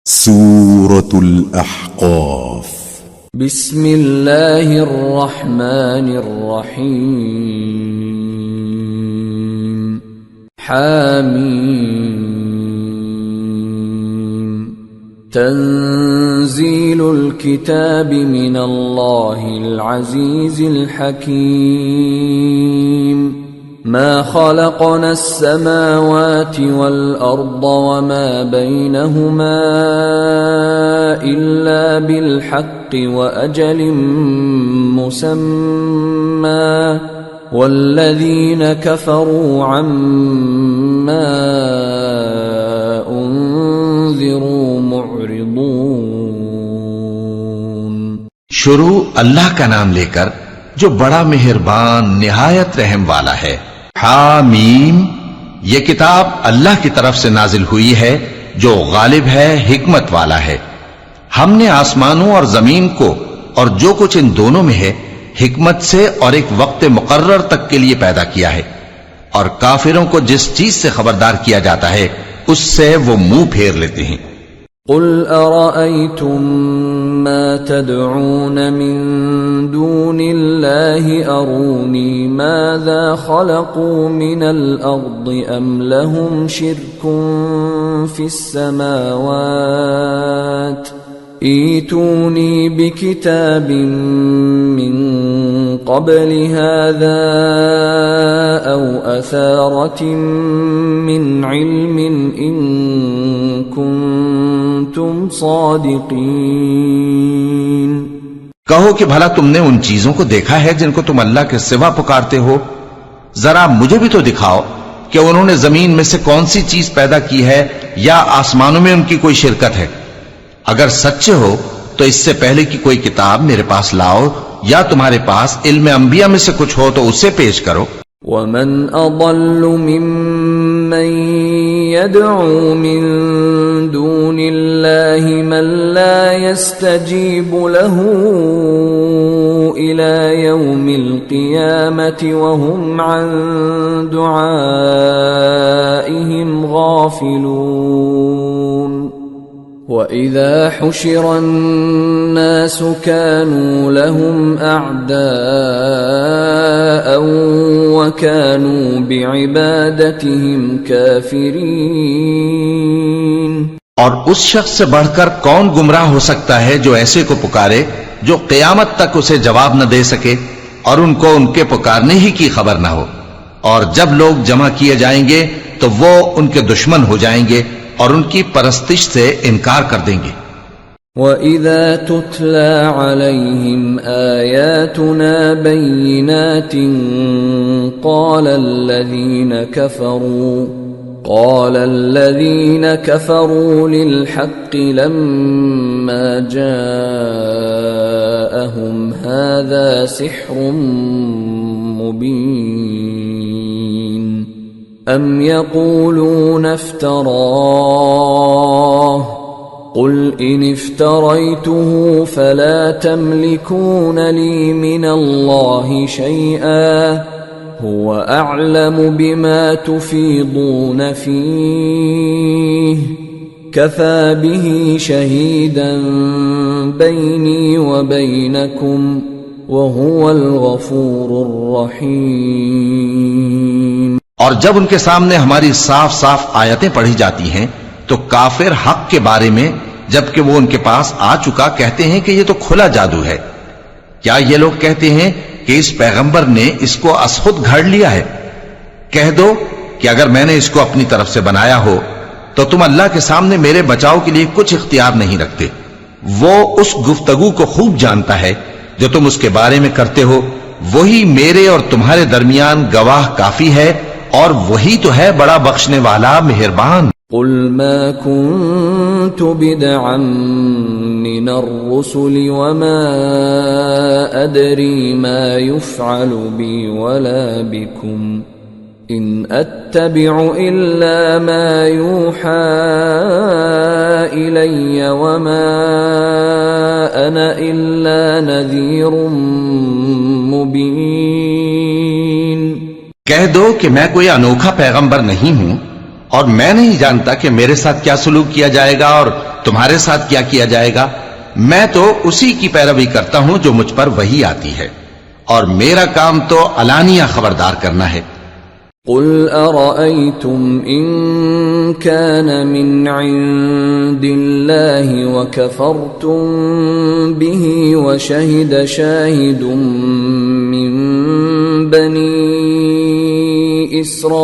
سورة الأحقاف. بسم الله الرحمن الرحيم. حاميم. تنزيل الكتاب من الله العزيز الحكيم. ما خلقنا السماوات والأرض وما بينهما إلا بالحق وأجل مسمى والذين كفروا عما أنذروا معرضون. شروع اللہ کا نام لے کر جو بڑا مہربان نہایت رحم والا ہے. حامیم، یہ کتاب اللہ کی طرف سے نازل ہوئی ہے جو غالب ہے، حکمت والا ہے. ہم نے آسمانوں اور زمین کو اور جو کچھ ان دونوں میں ہے حکمت سے اور ایک وقت مقرر تک کے لیے پیدا کیا ہے، اور کافروں کو جس چیز سے خبردار کیا جاتا ہے اس سے وہ منہ پھیر لیتے ہیں. قل أرأيتم ما تدعون من دون الله أروني ماذا خلقوا من الأرض أم لهم شرك في السماوات ائتوني بكتاب من قبل هذا أو أثارة من علم إن كنتم صادقين. کہو کہ بھلا تم نے ان چیزوں کو دیکھا ہے جن کو تم اللہ کے سوا پکارتے ہو؟ ذرا مجھے بھی تو دکھاؤ کہ انہوں نے زمین میں سے کون سی چیز پیدا کی ہے یا آسمانوں میں ان کی کوئی شرکت ہے. اگر سچے ہو تو اس سے پہلے کی کوئی کتاب میرے پاس لاؤ، یا تمہارے پاس علم انبیاء میں سے کچھ ہو تو اسے پیش کرو. ومن اضل ممن يدعو من دون الله من لا يستجيب له إلى يوم القيامة وهم عن دعائهم غافلون. وَإِذَا حُشِرَ النَّاسُ كَانُوا لَهُمْ أَعْدَاءً وَكَانُوا بِعِبَادَتِهِمْ كَافِرِينَ. اور اس شخص سے بڑھ کر کون گمراہ ہو سکتا ہے جو ایسے کو پکارے جو قیامت تک اسے جواب نہ دے سکے اور ان کو ان کے پکارنے ہی کی خبر نہ ہو. اور جب لوگ جمع کیے جائیں گے تو وہ ان کے دشمن ہو جائیں گے اور ان کی پرستش سے انکار کر دیں گے. وَإِذَا تُتْلَى عَلَيْهِمْ آيَاتُنَا بَيِّنَاتٍ قَالَ الَّذِينَ كَفَرُوا لِلْحَقِّ لَمَّا جَاءَهُمْ هَذَا سِحْرٌ مُبِينٌ أَمْ يَقُولُونَ افْتَرَاهُ قُلْ إِنِ افْتَرَيْتُهُ فَلَا تَمْلِكُونَ لِي مِنَ اللَّهِ شَيْئًا هُوَ أَعْلَمُ بِمَا تُفِيضُونَ فِيهِ كَفَى بِهِ شَهِيدًا بَيْنِي وَبَيْنَكُمْ وَهُوَ الْغَفُورُ الرَّحِيمُ. اور جب ان کے سامنے ہماری صاف صاف آیتیں پڑھی جاتی ہیں تو کافر حق کے بارے میں جبکہ وہ ان کے پاس آ چکا کہتے ہیں کہ یہ تو کھلا جادو ہے. کیا یہ لوگ کہتے ہیں کہ اس پیغمبر نے اس کو از خود گھڑ لیا ہے؟ کہہ دو کہ اگر میں نے اس کو اپنی طرف سے بنایا ہو تو تم اللہ کے سامنے میرے بچاؤ کے لیے کچھ اختیار نہیں رکھتے. وہ اس گفتگو کو خوب جانتا ہے جو تم اس کے بارے میں کرتے ہو. وہی میرے اور تمہارے درمیان گواہ کافی ہے اور وہی تو ہے بڑا بخشنے والا مہربان. قل ما كنت بدعا من الرسل وما أدري ما يفعل بي ولا بكم إن أتبع إلا ما يوحى إلي وما أنا إلا نذير مبين. کہہ دو کہ میں کوئی انوکھا پیغمبر نہیں ہوں اور میں نہیں جانتا کہ میرے ساتھ کیا سلوک کیا جائے گا اور تمہارے ساتھ کیا کیا جائے گا؟ میں تو اسی کی پیروی کرتا ہوں جو مجھ پر وحی آتی ہے، اور میرا کام تو علانیہ خبردار کرنا ہے۔ قل أرأيتم إن كان من عند الله وكفرتم به وشهد شاهد من بني إسرائيل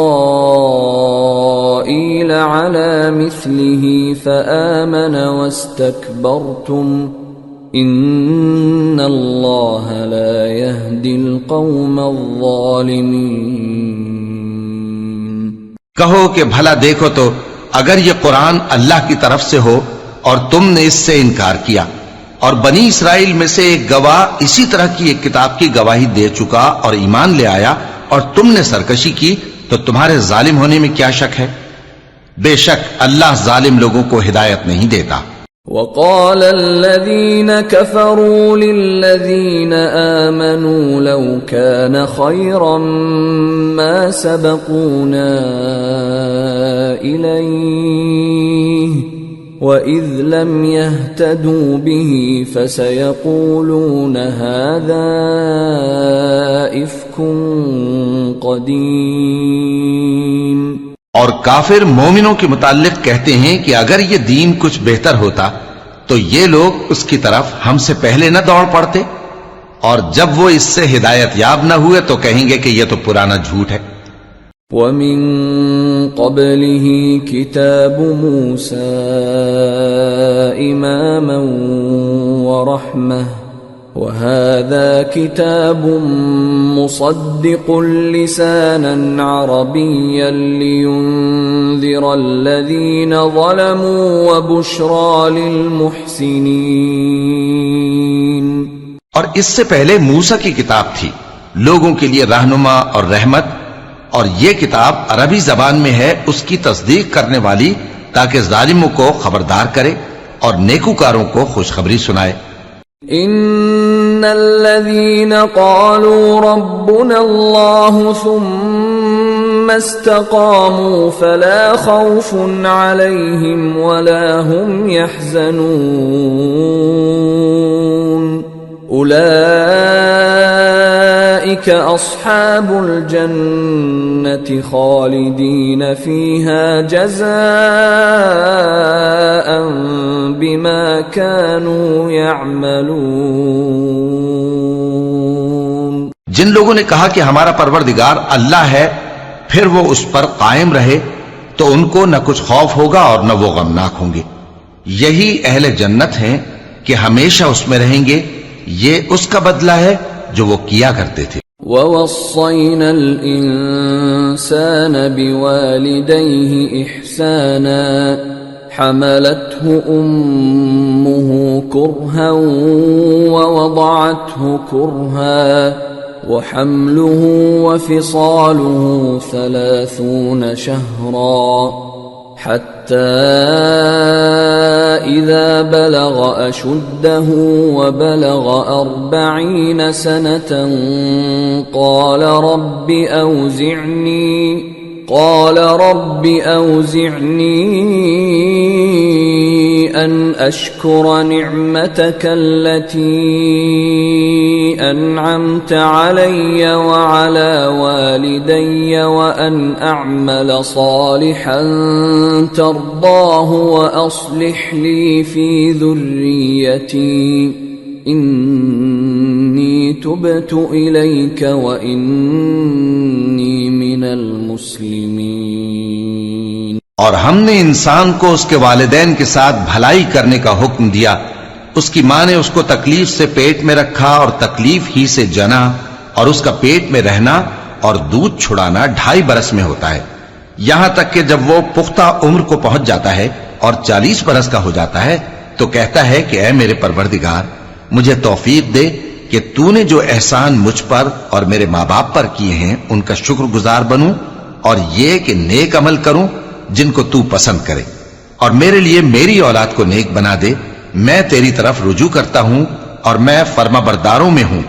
على مثله فآمن واستكبرتم إن الله لا يهدي القوم الظالمين۔ کہو کہ بھلا دیکھو تو اگر یہ قرآن اللہ کی طرف سے ہو اور تم نے اس سے انکار کیا، اور بنی اسرائیل میں سے ایک گواہ اسی طرح کی ایک کتاب کی گواہی دے چکا اور ایمان لے آیا، اور تم نے سرکشی کی، تو تمہارے ظالم ہونے میں کیا شک ہے؟ بے شک اللہ ظالم لوگوں کو ہدایت نہیں دیتا۔ وقال الذين كفروا للذين آمنوا لو كان خيرا ما سبقونا إليه وإذ لم يهتدوا به فسيقولون هذا إفك قديم۔ اور کافر مومنوں کے متعلق کہتے ہیں کہ اگر یہ دین کچھ بہتر ہوتا تو یہ لوگ اس کی طرف ہم سے پہلے نہ دوڑ پڑتے، اور جب وہ اس سے ہدایت یاب نہ ہوئے تو کہیں گے کہ یہ تو پرانا جھوٹ ہے۔ وَمِن قَبْلِهِ كِتَابُ مُوسَى إِمَامًا وَرَحْمَةً وَهَذَا كِتَابٌ مُصَدِّقٌ لِسَانًا عَرَبِيًّا لِيُنذِرَ الَّذِينَ ظَلَمُوا وَبُشْرَى لِلْمُحْسِنِينَ۔ اور اس سے پہلے موسیٰ کی کتاب تھی، لوگوں کے لیے رہنما اور رحمت، اور یہ کتاب عربی زبان میں ہے اس کی تصدیق کرنے والی، تاکہ ظالموں کو خبردار کرے اور نیکوکاروں کو خوشخبری سنائے۔ ان الذين قالوا ربنا الله ثم استقاموا فلا خوف عليهم ولا هم يحزنون اولئك اصحاب الجنة خالدين فيها جزاء بما كانوا يعملون۔ جن لوگوں نے کہا کہ ہمارا پروردگار اللہ ہے، پھر وہ اس پر قائم رہے تو ان کو نہ کچھ خوف ہوگا اور نہ وہ غمناک ہوں گے۔ یہی اہل جنت ہیں کہ ہمیشہ اس میں رہیں گے، یہ اس کا بدلہ ہے جو وہ کیا کرتے تھے۔ وَوَصَّيْنَا الْإِنسَانَ بِوَالِدَيْهِ إِحْسَانًا حملته أمه كرها ووضعته كرها وحمله وفصاله 30 شهرا حتى إذا بلغ أشده وبلغ 40 سنة قال رب أوزعني أن أشكر نعمتك التي أنعمت علي وعلى والدي وأن أعمل صالحا ترضاه وأصلح لي في ذريتي إني تبت إليك وإني من المسلمين۔ اور ہم نے انسان کو اس کے والدین کے ساتھ بھلائی کرنے کا حکم دیا۔ اس کی ماں نے اس کو تکلیف سے پیٹ میں رکھا اور تکلیف ہی سے جنا، اور اس کا پیٹ میں رہنا اور دودھ چھڑانا 2.5 برس میں ہوتا ہے، یہاں تک کہ جب وہ پختہ عمر کو پہنچ جاتا ہے اور 40 برس کا ہو جاتا ہے تو کہتا ہے کہ اے میرے پروردگار، مجھے توفیق دے کہ تو نے جو احسان مجھ پر اور میرے ماں باپ پر کیے ہیں ان کا شکر گزار بنوں، اور یہ کہ نیک عمل کروں جن کو تو پسند کرے، اور میرے لیے میری اولاد کو نیک بنا دے، میں تیری طرف رجوع کرتا ہوں اور میں فرما برداروں میں ہوں۔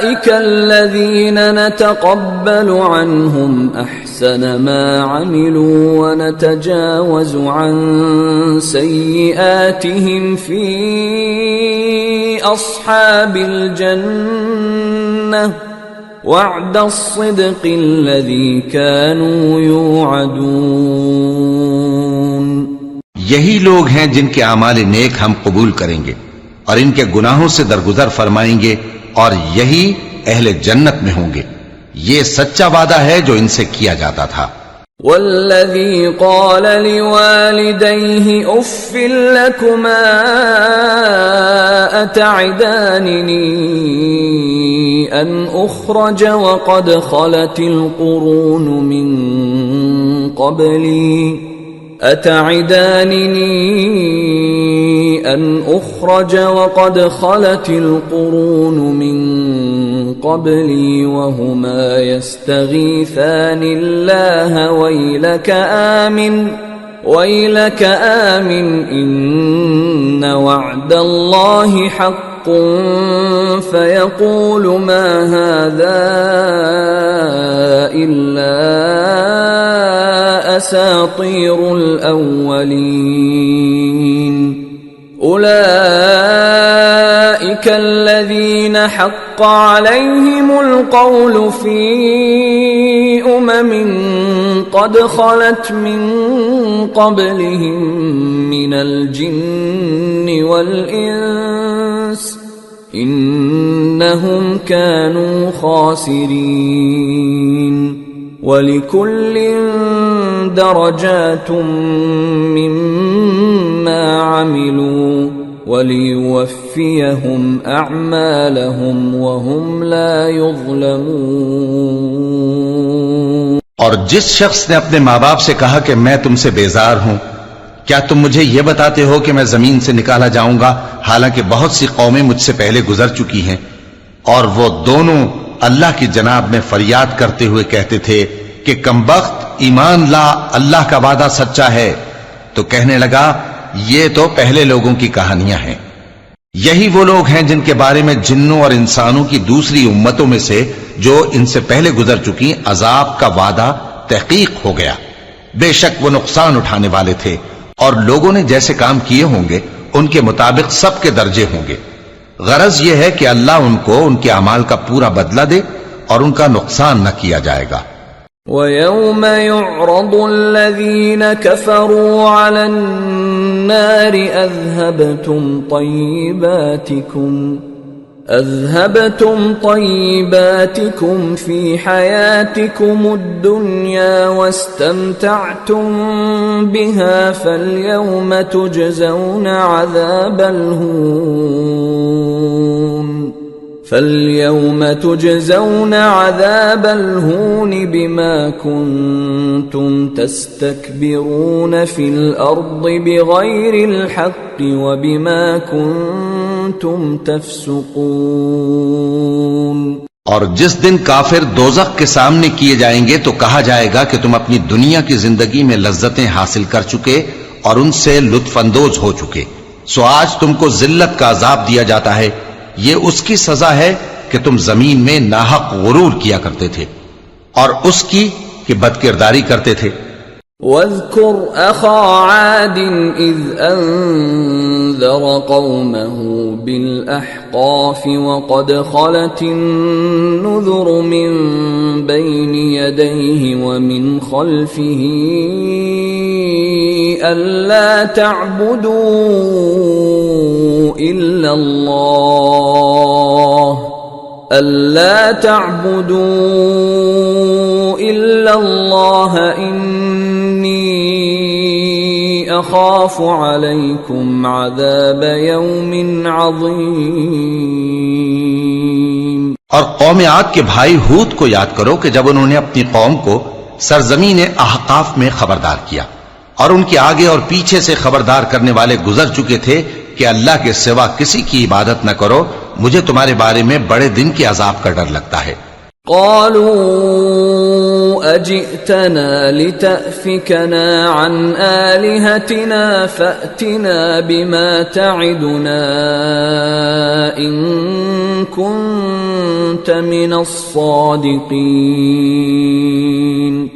أولئك الذين نتقبل عنهم أحسن ما عملوا ونتجاوز عن سيئاتهم في أصحاب الجنة وعد الصدق الذي كانوا يوعدون۔ یہی لوگ ہیں جن کے اعمال نیک ہم قبول کریں گے اور ان کے گناہوں سے درگزر فرمائیں گے، اور یہی اہل جنت میں ہوں گے۔ یہ سچا وعدہ ہے جو ان سے کیا جاتا تھا۔ والذي قال لوالديه اف لكما اتعدانني ان اخرج وقد خلت القرون من قبلي أتعدانني أن أخرج وقد خلت القرون من قبلي وهما يستغيثان الله ويلك آمن إن وعد الله حق فيقول ما هذا إلا أساطير الأولين أولئك الذين حق عليهم القول في قد خلت من قبلهم من الجن والإنس إنهم كانوا خاسرين وَلِكُلٍّ دَرَجَاتٌ مِّمَّا عَمِلُوا وَلِيُوَفِّيَهُمْ أَعْمَالَهُمْ وَهُمْ لَا يُظْلَمُونَ۔ اور جس شخص نے اپنے ماں باپ سے کہا کہ میں تم سے بیزار ہوں، کیا تم مجھے یہ بتاتے ہو کہ میں زمین سے نکالا جاؤں گا، حالانکہ بہت سی قومیں مجھ سے پہلے گزر چکی ہیں؟ اور وہ دونوں اللہ کی جناب میں فریاد کرتے ہوئے کہتے تھے کہ کمبخت، ایمان لا، اللہ کا وعدہ سچا ہے۔ تو کہنے لگا یہ تو پہلے لوگوں کی کہانیاں ہیں۔ یہی وہ لوگ ہیں جن کے بارے میں جنوں اور انسانوں کی دوسری امتوں میں سے جو ان سے پہلے گزر چکی عذاب کا وعدہ تحقیق ہو گیا۔ بے شک وہ نقصان اٹھانے والے تھے، اور لوگوں نے جیسے کام کیے ہوں گے ان کے مطابق سب کے درجے ہوں گے۔ غرض یہ ہے کہ اللہ ان کو ان کے اعمال کا پورا بدلہ دے اور ان کا نقصان نہ کیا جائے گا۔ وَيَوْمَ يُعْرَضُ الَّذِينَ كَفَرُوا عَلَى النَّارِ أَذْهَبْتُمْ طَيِّبَاتِكُمْ فِي حَيَاتِكُمُ الدُّنْيَا وَاسْتَمْتَعْتُمْ بِهَا فَالْيَوْمَ تُجْزَوْنَ عَذَابَ الْهُونِ بِمَا كُنْتُمْ تَسْتَكْبِرُونَ فِي الْأَرْضِ بِغَيْرِ الْحَقِّ وَبِمَا كُنْتُمْ تَفْسُقُونَ۔ اور جس دن کافر دوزخ کے سامنے کیے جائیں گے تو کہا جائے گا کہ تم اپنی دنیا کی زندگی میں لذتیں حاصل کر چکے اور ان سے لطف اندوز ہو چکے، سو آج تم کو ذلت کا عذاب دیا جاتا ہے۔ یہ اس کی سزا ہے کہ تم زمین میں ناحق غرور کیا کرتے تھے اور اس کی کہ بدکرداری کرتے تھے۔ وَاذْكُرْ أَخَا عَادٍ إِذْ أَنذَرَ قَوْمَهُ بِالْأَحْقَافِ وَقَدْ خَلَتِ النُّذُرُ مِنْ بَيْنِ يَدَيْهِ وَمِنْ خَلْفِهِ أَلَّا تَعْبُدُوا إِلَّا اللَّهَ إِنِّي أَخَافُ عَلَيْكُمْ عَذَابَ يَوْمٍ عَظِيمٍ۔ اور قوم عاد کے بھائی ہود کو یاد کرو کہ جب انہوں نے اپنی قوم کو سرزمین احقاف میں خبردار کیا اور ان کے آگے اور پیچھے سے خبردار کرنے والے گزر چکے تھے کہ اللہ کے سوا کسی کی عبادت نہ کرو، مجھے تمہارے بارے میں بڑے دن کے عذاب کا ڈر لگتا ہے۔ قالوا أجئتنا لتأفكنا عن آلهتنا فأتنا بما تعدنا إن كنت من الصادقين.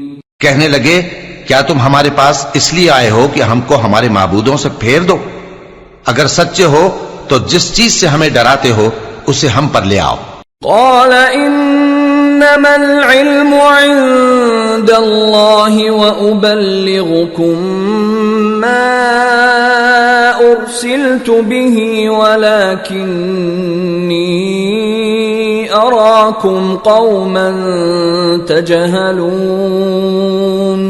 کہنے لگے کیا تم ہمارے پاس اس لیے آئے ہو کہ ہم کو ہمارے معبودوں سے پھیر دو؟ اگر سچے ہو تو جس چیز سے ہمیں ڈراتے ہو اسے ہم پر لے آؤ. قال انما العلم عند الله وابلغكم ما ارسلت به ولكني اراكم قوما تجهلون.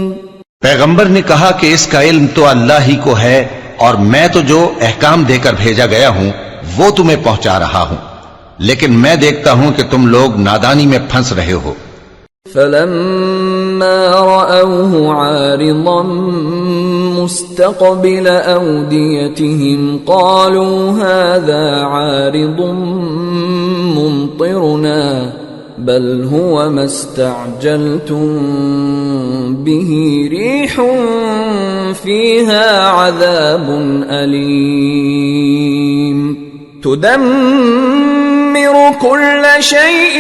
پیغمبر نے کہا کہ اس کا علم تو اللہ ہی کو ہے اور میں تو جو احکام دے کر بھیجا گیا ہوں وہ تمہیں پہنچا رہا ہوں، لیکن میں دیکھتا ہوں کہ تم لوگ نادانی میں پھنس رہے ہو. فلما رأوه عارضا مستقبل أوديتهم قالوا هذا عارض ممطرنا بل هو ما استعجلتم به ريح فيها عذاب أليم تدمر كل شيء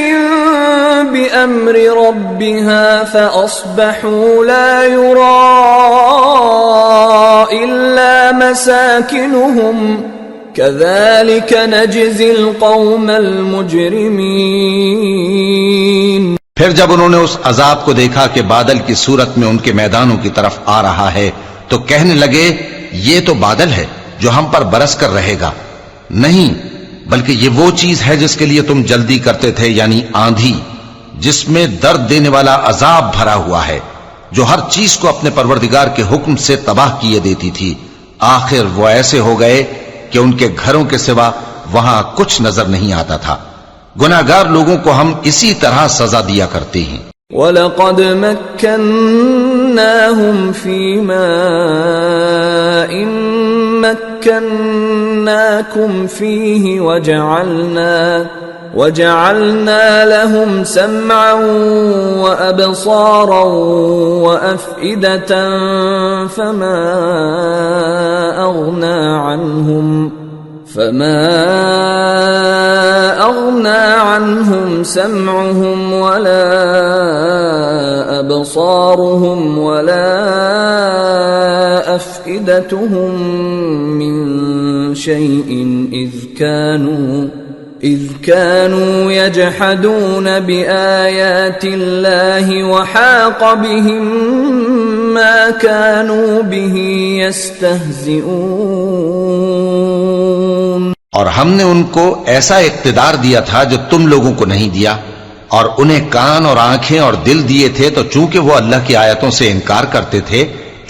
بأمر ربها فأصبحوا لا يرى إلا مساكنهم كذلك نجزي القوم المجرمين. پھر جب انہوں نے اس عذاب کو دیکھا کہ بادل کی صورت میں ان کے میدانوں کی طرف آ رہا ہے تو کہنے لگے یہ تو بادل ہے جو ہم پر برس کر رہے گا. نہیں بلکہ یہ وہ چیز ہے جس کے لیے تم جلدی کرتے تھے، یعنی آندھی جس میں درد دینے والا عذاب بھرا ہوا ہے جو ہر چیز کو اپنے پروردگار کے حکم سے تباہ کیے دیتی تھی. آخر وہ ایسے ہو گئے کہ ان کے گھروں کے سوا وہاں کچھ نظر نہیں آتا تھا. گناہگار لوگوں کو ہم اسی طرح سزا دیا کرتے ہیں. وَلَقَدْ مَكَّنَّاهُمْ فِي مَاءٍ مَكَّنَّاكُمْ فِيهِ وَجَعَلْنَا لَهُمْ سَمْعًا وَأَبْصَارًا وَأَفْئِدَةً فَمَا أَغْنَى عَنْهُمْ سَمْعُهُمْ وَلَا أَبْصَارُهُمْ وَلَا أَفْئِدَتُهُمْ مِنْ شَيْءٍ إِذْ كَانُوا يَجْحَدُونَ بِآيَاتِ اللَّهِ وَحَاقَ بِهِمْ مَا كَانُوا بِهِ يَسْتَهْزِئُونَ. اور ہم نے ان کو ایسا اقتدار دیا تھا جو تم لوگوں کو نہیں دیا، اور انہیں کان اور آنکھیں اور دل دیے تھے، تو چونکہ وہ اللہ کی آیتوں سے انکار کرتے تھے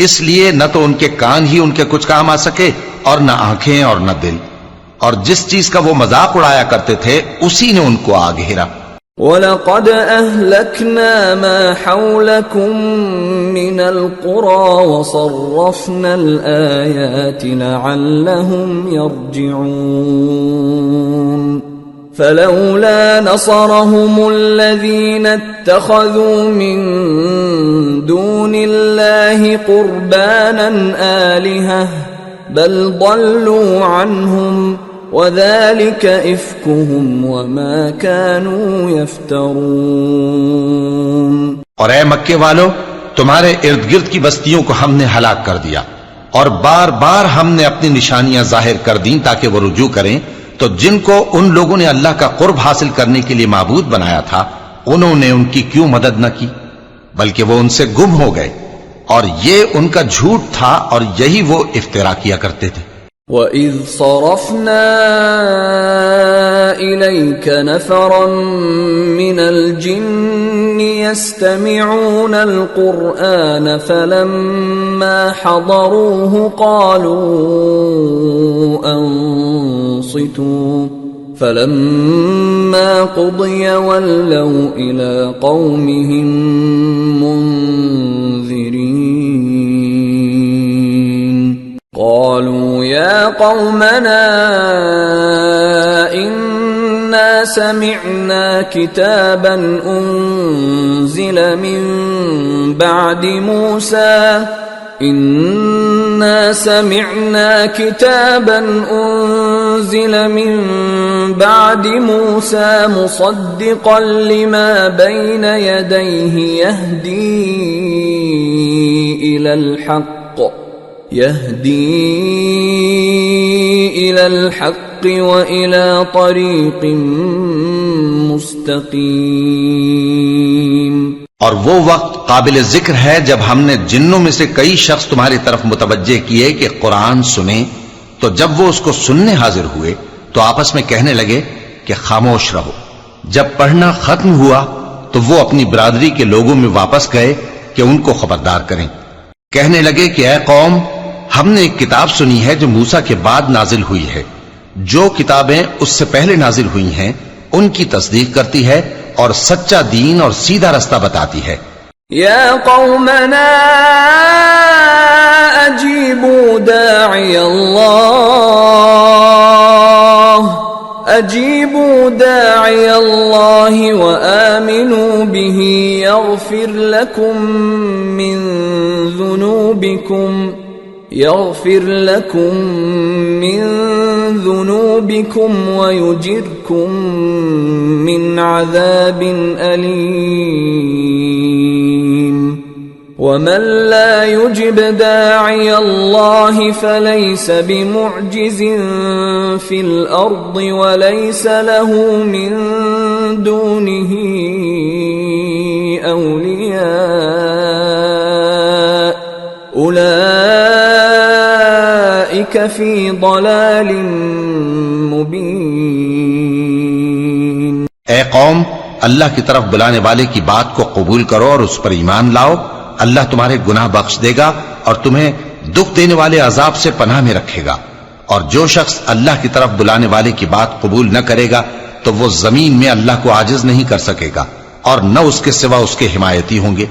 اس لیے نہ تو ان کے کان ہی ان کے کچھ کام آ سکے اور نہ آنکھیں اور نہ دل، اور جس چیز کا وہ مذاق اڑایا کرتے تھے اسی نے ان کو آ گھیرا. وَلَقَدْ أَهْلَكْنَا مَا حَوْلَكُمْ مِنَ الْقُرَى وَصَرَّفْنَا الْآيَاتِ لَعَلَّهُمْ يَرْجِعُونَ. فَلَوْلَا نَصَرَهُمُ الَّذِينَ اتَّخَذُوا مِن دُونِ اللَّهِ قُرْبَانًا آلِهَةً بَلْ ضَلُّوا عَنْهُمْ وَذَلِكَ إِفْكُهُمْ وَمَا كَانُوا يَفْتَرُونَ. اور اے مکے والو، تمہارے ارد گرد کی بستیوں کو ہم نے ہلاک کر دیا، اور بار بار ہم نے اپنی نشانیاں ظاہر کر دیں تاکہ وہ رجوع کریں. تو جن کو ان لوگوں نے اللہ کا قرب حاصل کرنے کے لیے معبود بنایا تھا انہوں نے ان کی کیوں مدد نہ کی، بلکہ وہ ان سے گم ہو گئے، اور یہ ان کا جھوٹ تھا اور یہی وہ افترا کیا کرتے تھے. وَإِذْ صَرَفْنَا إِلَيْكَ نَفَرًا مِّنَ الْجِنِّ يَسْتَمِعُونَ الْقُرْآنَ فَلَمَّا حَضَرُوهُ قَالُوا أَنصِتُوا فَلَمَّا قُضِيَ وَلَّوْا إِلَى قَوْمِهِمْ مُنذِرِينَ. قالوا يا قومنا إنا سمعنا كتابا أنزل من بعد موسى إنا سمعنا كتابا أنزل من بعد موسى مصدقا لما بين يديه يهدي إلى الحق وإلى طريق مستقيم. اور وہ وقت قابل ذکر ہے جب ہم نے جنوں میں سے کئی شخص تمہاری طرف متوجہ کیے کہ قرآن سنیں، تو جب وہ اس کو سننے حاضر ہوئے تو آپس میں کہنے لگے کہ خاموش رہو. جب پڑھنا ختم ہوا تو وہ اپنی برادری کے لوگوں میں واپس گئے کہ ان کو خبردار کریں. کہنے لگے کہ اے قوم، ہم نے ایک کتاب سنی ہے جو موسیٰ کے بعد نازل ہوئی ہے. جو کتابیں اس سے پہلے نازل ہوئی ہیں ان کی تصدیق کرتی ہے اور سچا دین اور سیدھا رستہ بتاتی ہے. یا قومنا اجیبوا داعی اللہ وآمنوا به يغفر لكم من ذنوبكم ويجركم من عذاب أليم. ومن لا يجب داعي الله فليس بمعجز في الأرض وليس له من دونه أولياء أولئك في ضلال مبين. اے قوم، اللہ کی طرف بلانے والے کی بات کو قبول کرو اور اس پر ایمان لاؤ. اللہ تمہارے گناہ بخش دے گا اور تمہیں دکھ دینے والے عذاب سے پناہ میں رکھے گا. اور جو شخص اللہ کی طرف بلانے والے کی بات قبول نہ کرے گا تو وہ زمین میں اللہ کو عاجز نہیں کر سکے گا اور نہ اس کے سوا اس کے حمایتی ہوں گے.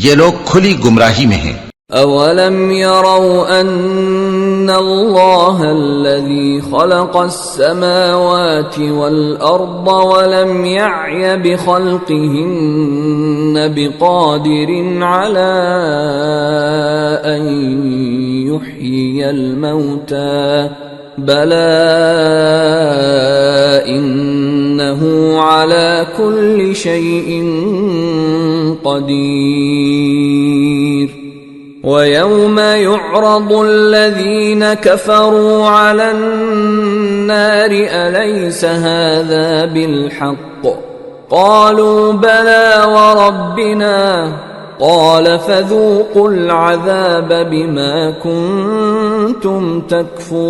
یہ لوگ کھلی گمراہی میں ہیں. اولم يروا ان اللہ الذي خلق السماوات والارض ولم يعي بخلقهن بقادر على ان يحيي الموتى بلى انه على كل شيء قدير. وَيَوْمَ يُعْرَضُ الَّذِينَ كَفَرُوا عَلَى النَّارِ أَلَيْسَ هَذَا بِالْحَقِّ قَالُوا بَلَى وَرَبِّنَا قَالَ فَذُوقُوا الْعَذَابَ بِمَا كُنتُمْ تَكْفُرُونَ.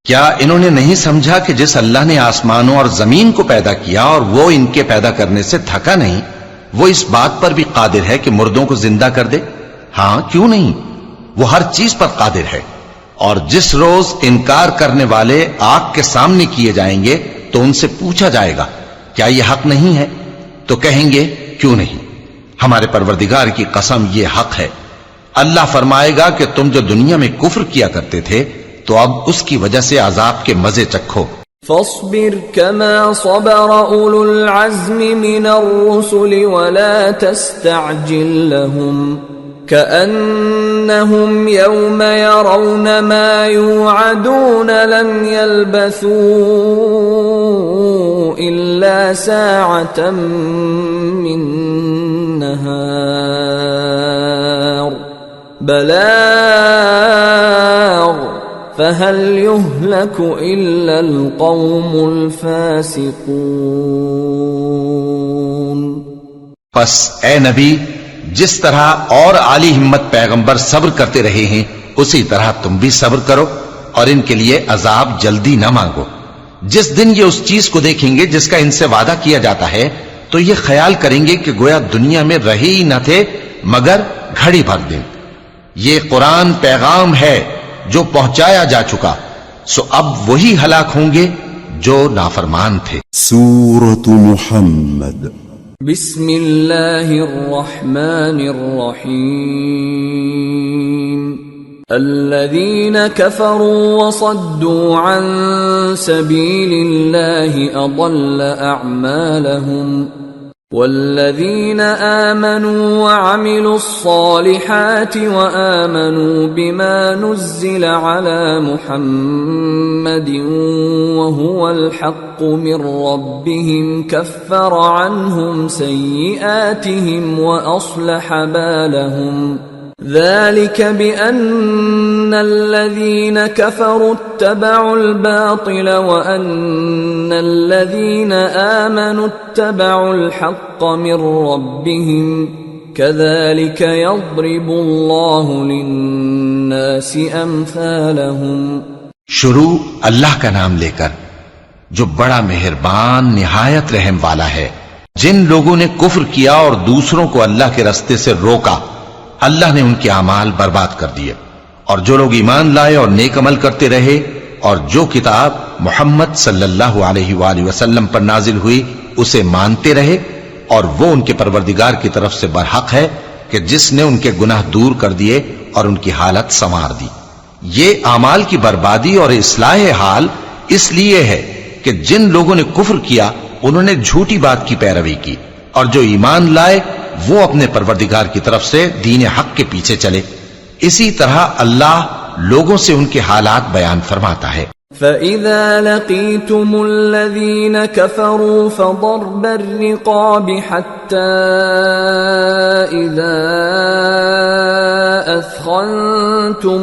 کیا انہوں نے نہیں سمجھا کہ جس اللہ نے آسمانوں اور زمین کو پیدا کیا اور وہ ان کے پیدا کرنے سے تھکا نہیں، وہ اس بات پر بھی قادر ہے کہ مردوں کو زندہ کر دے؟ ہاں، کیوں نہیں، وہ ہر چیز پر قادر ہے. اور جس روز انکار کرنے والے آگ کے سامنے کیے جائیں گے تو ان سے پوچھا جائے گا کیا یہ حق نہیں ہے؟ تو کہیں گے کیوں نہیں، ہمارے پروردگار کی قسم یہ حق ہے. اللہ فرمائے گا کہ تم جو دنیا میں کفر کیا کرتے تھے تو اب اس کی وجہ سے عذاب کے مزے چکھو. فاصبر كما صبر أولو العزم من الرسل ولا تستعجل لهم كأنهم يوم يرون ما يوعدون لم يلبثوا إلا ساعة من نهار بلاغ فَهَلْ يُهْلَكُ إِلَّا الْقَوْمُ الْفَاسِقُونَ. پس اے نبی، جس طرح اور عالی ہمت پیغمبر صبر کرتے رہے ہیں اسی طرح تم بھی صبر کرو اور ان کے لیے عذاب جلدی نہ مانگو. جس دن یہ اس چیز کو دیکھیں گے جس کا ان سے وعدہ کیا جاتا ہے تو یہ خیال کریں گے کہ گویا دنیا میں رہے ہی نہ تھے مگر گھڑی بھر دن. یہ قرآن پیغام ہے جو پہنچایا جا چکا، سو اب وہی ہلاک ہوں گے جو نافرمان تھے. سورة محمد. بسم اللہ الرحمن الرحیم. الذين كفروا وصدوا عن سبيل الله أضل أعمالهم والذين آمنوا وعملوا الصالحات وآمنوا بما نزل على محمد وهو الحق من ربهم كفر عنهم سيئاتهم وأصلح بالهم ذلك بأن الذين كفروا اتبعوا الباطل وأن الذين آمنوا اتبعوا الحق من ربهم كذلك يضرب الله للناس أمثالهم. شروع اللہ کا نام لے کر جو بڑا مہربان نہایت رحم والا ہے. جن لوگوں نے کفر کیا اور دوسروں کو اللہ کے رستے سے روکا اللہ نے ان کے اعمال برباد کر دیے، اور جو لوگ ایمان لائے اور نیک عمل کرتے رہے اور جو کتاب محمد صلی اللہ علیہ وآلہ وسلم پر نازل ہوئی اسے مانتے رہے، اور وہ ان کے پروردگار کی طرف سے برحق ہے کہ جس نے ان کے گناہ دور کر دیے اور ان کی حالت سنوار دی. یہ اعمال کی بربادی اور اصلاح حال اس لیے ہے کہ جن لوگوں نے کفر کیا انہوں نے جھوٹی بات کی پیروی کی، اور جو ایمان لائے وہ اپنے پروردگار کی طرف سے دین حق کے پیچھے چلے. اسی طرح اللہ لوگوں سے ان کے حالات بیان فرماتا ہے. فَإِذَا لَقِيتُمُ الَّذِينَ كَفَرُوا فَضَرْبَ الرِّقَابِ حَتَّى إِذَا أَثْخَنْتُمُوهُمْ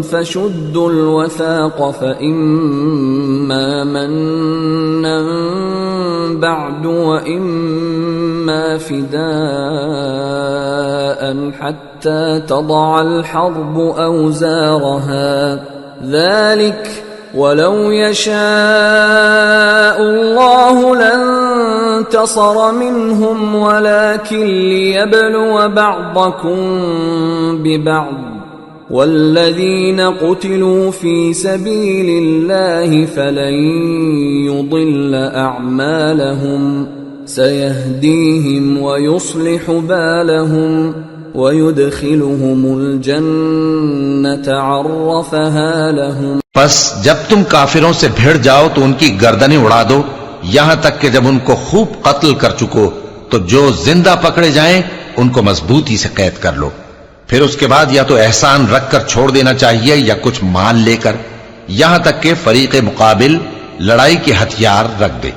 فَشُدُّوا الْوَثَاقَ فَإِمَّا مَنًّا بَعْدُ وَإِمَّا فِدَاءً حَتَّى تَضَعَ الْحَرْبُ أَوْزَارَهَا ذلك ولو يشاء الله لانتصر منهم ولكن ليبلو بعضكم ببعض والذين قتلوا في سبيل الله فلن يضل أعمالهم سيهديهم ويصلح بالهم وَيُدْخِلُهُمُ الْجَنَّةَ عَرَّفَهَا لَهُمْ. پس جب تم کافروں سے بھیڑ جاؤ تو ان کی گردنیں اڑا دو یہاں تک کہ جب ان کو خوب قتل کر چکو تو جو زندہ پکڑے جائیں ان کو مضبوطی سے قید کر لو. پھر اس کے بعد یا تو احسان رکھ کر چھوڑ دینا چاہیے یا کچھ مال لے کر، یہاں تک کہ فریق مقابل لڑائی کے ہتھیار رکھ دے.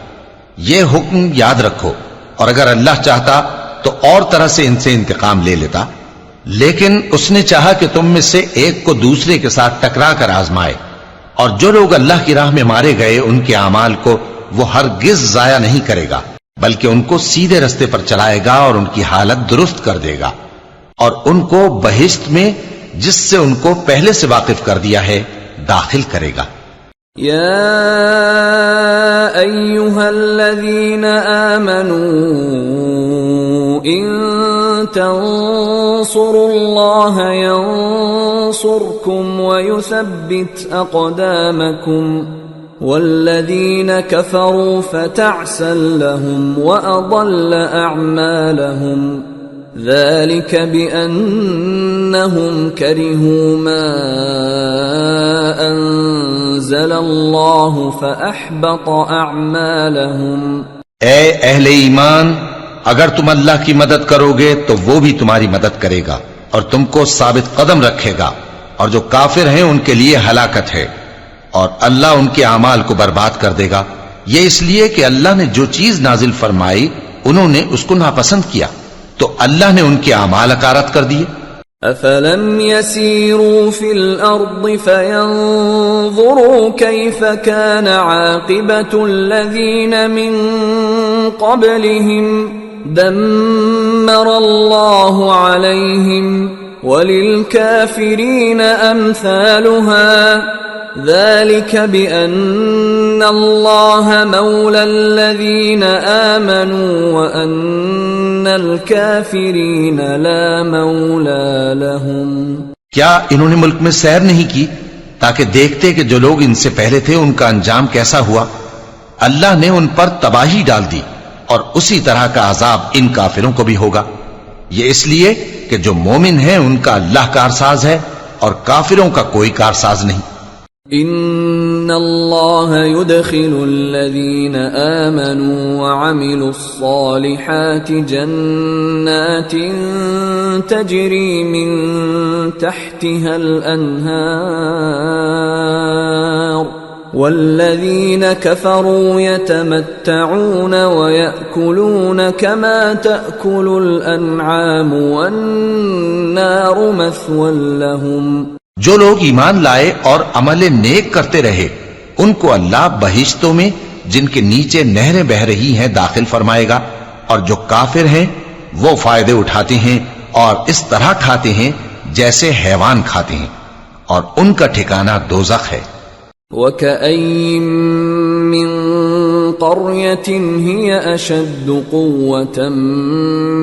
یہ حکم یاد رکھو، اور اگر اللہ چاہتا تو اور طرح سے ان سے انتقام لے لیتا، لیکن اس نے چاہا کہ تم میں سے ایک کو دوسرے کے ساتھ ٹکرا کر آزمائے. اور جو لوگ اللہ کی راہ میں مارے گئے ان کے اعمال کو وہ ہرگز ضائع نہیں کرے گا، بلکہ ان کو سیدھے رستے پر چلائے گا اور ان کی حالت درست کر دے گا، اور ان کو بہشت میں جس سے ان کو پہلے سے واقف کر دیا ہے داخل کرے گا. یا ایھا الذین آمنوا ان تنصروا اللہ ینصرکم ویثبت اقدامکم والذین کفروا فتعسا لهم واضل اعمالهم ذلك بأنهم كرهوا ما أنزل الله فأحبط أعمالهم. اے اہل ایمان، اگر تم اللہ کی مدد کرو گے تو وہ بھی تمہاری مدد کرے گا اور تم کو ثابت قدم رکھے گا، اور جو کافر ہیں ان کے لیے ہلاکت ہے، اور اللہ ان کے اعمال کو برباد کر دے گا. یہ اس لیے کہ اللہ نے جو چیز نازل فرمائی انہوں نے اس کو ناپسند کیا تو اللہ نے ان کے اعمال اکارت کر دیے. افلم يسيروا في الارض فينظروا كيف كان عاقبة الذين من قبلهم دمر الله عليهم وللكافرين امثالها ذلك بأن الله مولى الذين آمنوا وأن الكافرين لا مولى لهم. کیا انہوں نے ملک میں سیر نہیں کی تاکہ دیکھتے کہ جو لوگ ان سے پہلے تھے ان کا انجام کیسا ہوا؟ اللہ نے ان پر تباہی ڈال دی اور اسی طرح کا عذاب ان کافروں کو بھی ہوگا. یہ اس لیے کہ جو مومن ہیں ان کا اللہ کارساز ہے اور کافروں کا کوئی کارساز نہیں۔ ان اللہ يدخل الذین آمنوا وعملوا الصالحات جنات تجری من تحتها الانہار والذین کفروا یتمتعون ویأکلون کما تأکل الانعام والنار مثوی لهم۔ جو لوگ ایمان لائے اور عمل نیک کرتے رہے ان کو اللہ بہشتوں میں جن کے نیچے نہریں بہ رہی ہیں داخل فرمائے گا، اور جو کافر ہیں وہ فائدے اٹھاتے ہیں اور اس طرح کھاتے ہیں جیسے حیوان کھاتے ہیں، اور ان کا ٹھکانہ دوزخ ہے۔ وَكَأَيٍّ مِّن قَرْيَةٍ هِيَ أَشَدُّ قُوَّةً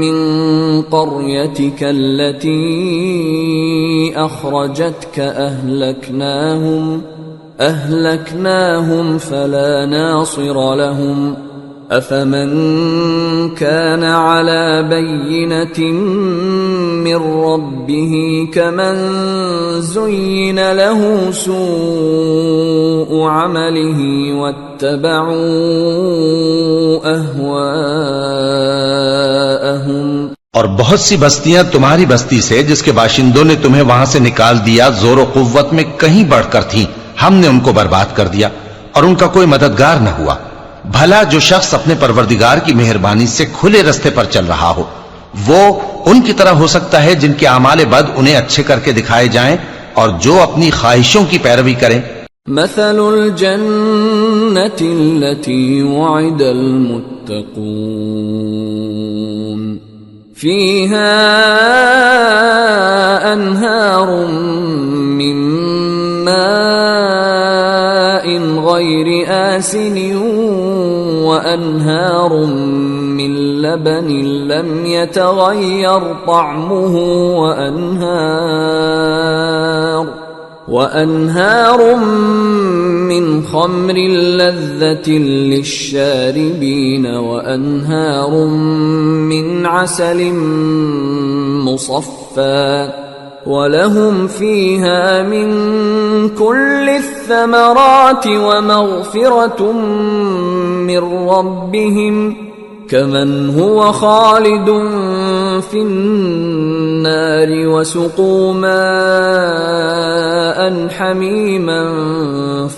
مِّن قَرْيَتِكَ الَّتِي أَخْرَجَتْكَ أَهْلَكْنَاهُمْ فَلَا نَاصِرَ لَهُمْ أَفَمَن كَانَ عَلَى بَيِّنَةٍ مِّن رَّبِّهِ كَمَن زُيِّنَ لَهُ سُوءُ عَمَلِهِ وَاتَّبَعُوا أَهْوَاءَهُمْ۔ اور بہت سی بستیاں تمہاری بستی سے جس کے باشندوں نے تمہیں وہاں سے نکال دیا زور و قوت میں کہیں بڑھ کر تھیں، ہم نے ان کو برباد کر دیا اور ان کا کوئی مددگار نہ ہوا۔ بھلا جو شخص اپنے پروردگار کی مہربانی سے کھلے رستے پر چل رہا ہو وہ ان کی طرح ہو سکتا ہے جن کے اعمال بد انہیں اچھے کر کے دکھائے جائیں اور جو اپنی خواہشوں کی پیروی کریں۔ مثل الجنة التي وعد المتقون فيها أنهار من ماء غير آسن وأنهار من لبن لم يتغير طعمه وأنهار من خمر لذة للشاربين وأنهار من عسل مصفى ولهم فيها من كل الثمرات ومغفرة من ربهم كمن هو خالد في النار وسقوا ماء حميما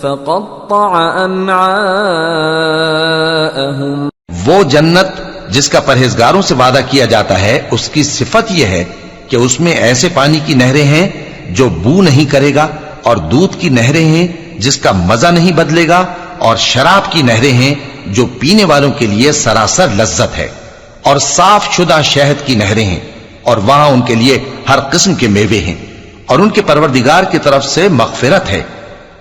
فقطع أمعاءهم۔ وہ جنت جس کا پرہیزگاروں سے وعدہ کیا جاتا ہے اس کی صفت یہ ہے کہ اس میں ایسے پانی کی نہریں ہیں جو بو نہیں کرے گا، اور دودھ کی نہریں ہیں جس کا مزہ نہیں بدلے گا، اور شراب کی نہریں ہیں جو پینے والوں کے لیے سراسر لذت ہے، اور صاف شدہ شہد کی نہریں ہیں، اور وہاں ان کے لیے ہر قسم کے میوے ہیں، اور ان کے پروردگار کی طرف سے مغفرت ہے۔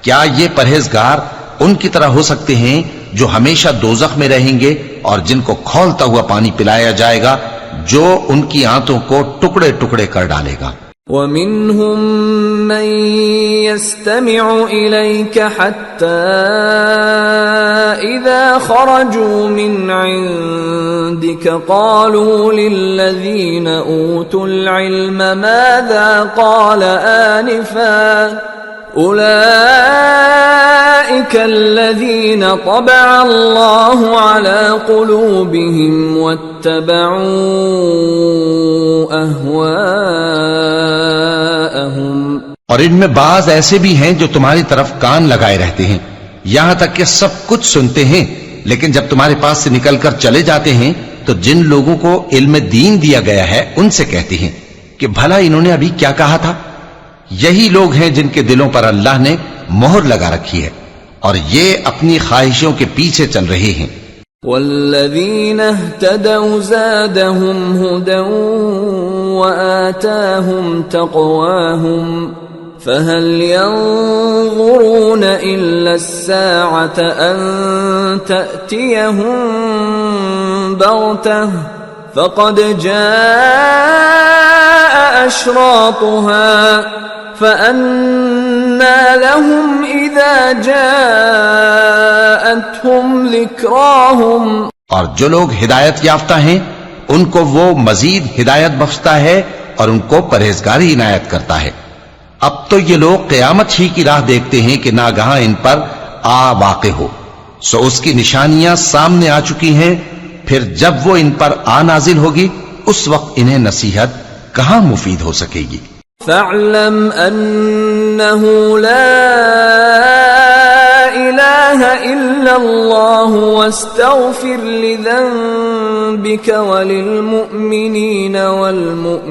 کیا یہ پرہیزگار ان کی طرح ہو سکتے ہیں جو ہمیشہ دوزخ میں رہیں گے اور جن کو کھولتا ہوا پانی پلایا جائے گا جو ان کی آنتوں کو ٹکڑے ٹکڑے کر ڈالے گا۔ وَمِنْهُمْ مَنْ يَسْتَمِعُ إِلَيْكَ حَتَّى إِذَا خَرَجُوا مِنْ عِنْدِكَ قَالُوا لِلَّذِينَ أُوتُوا الْعِلْمَ مَاذَا قَالَ آنِفًا أُولَئِكَ الَّذِينَ طَبَعَ اللَّهُ عَلَى قُلُوبِهِمْ وَاتَّبَعُوا أَهْوَاءَهُمْ۔ اور ان میں بعض ایسے بھی ہیں جو تمہاری طرف کان لگائے رہتے ہیں یہاں تک کہ سب کچھ سنتے ہیں، لیکن جب تمہارے پاس سے نکل کر چلے جاتے ہیں تو جن لوگوں کو علم دین دیا گیا ہے ان سے کہتے ہیں کہ بھلا انہوں نے ابھی کیا کہا تھا۔ یہی لوگ ہیں جن کے دلوں پر اللہ نے مہر لگا رکھی ہے اور یہ اپنی خواہشوں کے پیچھے چل رہے ہیں۔ والذین اہتدوا زادهم هدى وآتاهم تقواهم فهل ينظرون إلا الساعة أن تأتيهم بغتة فقد جاء أشراطها فأنى لهم إذا جاءتهم ذكراهم۔ اور جو لوگ ہدایت یافتہ ہیں ان کو وہ مزید ہدایت بخشتا ہے اور ان کو پرہیزگاری عنایت کرتا ہے۔ اب تو یہ لوگ قیامت ہی کی راہ دیکھتے ہیں کہ ناگہاں ان پر آ واقع ہو، سو اس کی نشانیاں سامنے آ چکی ہیں، پھر جب وہ ان پر آ نازل ہوگی اس وقت انہیں نصیحت کہاں مفید ہو سکے گی۔ فاعلم انه لا اله الا الله واستغفر لذنبك وللمؤمنين والمؤمنات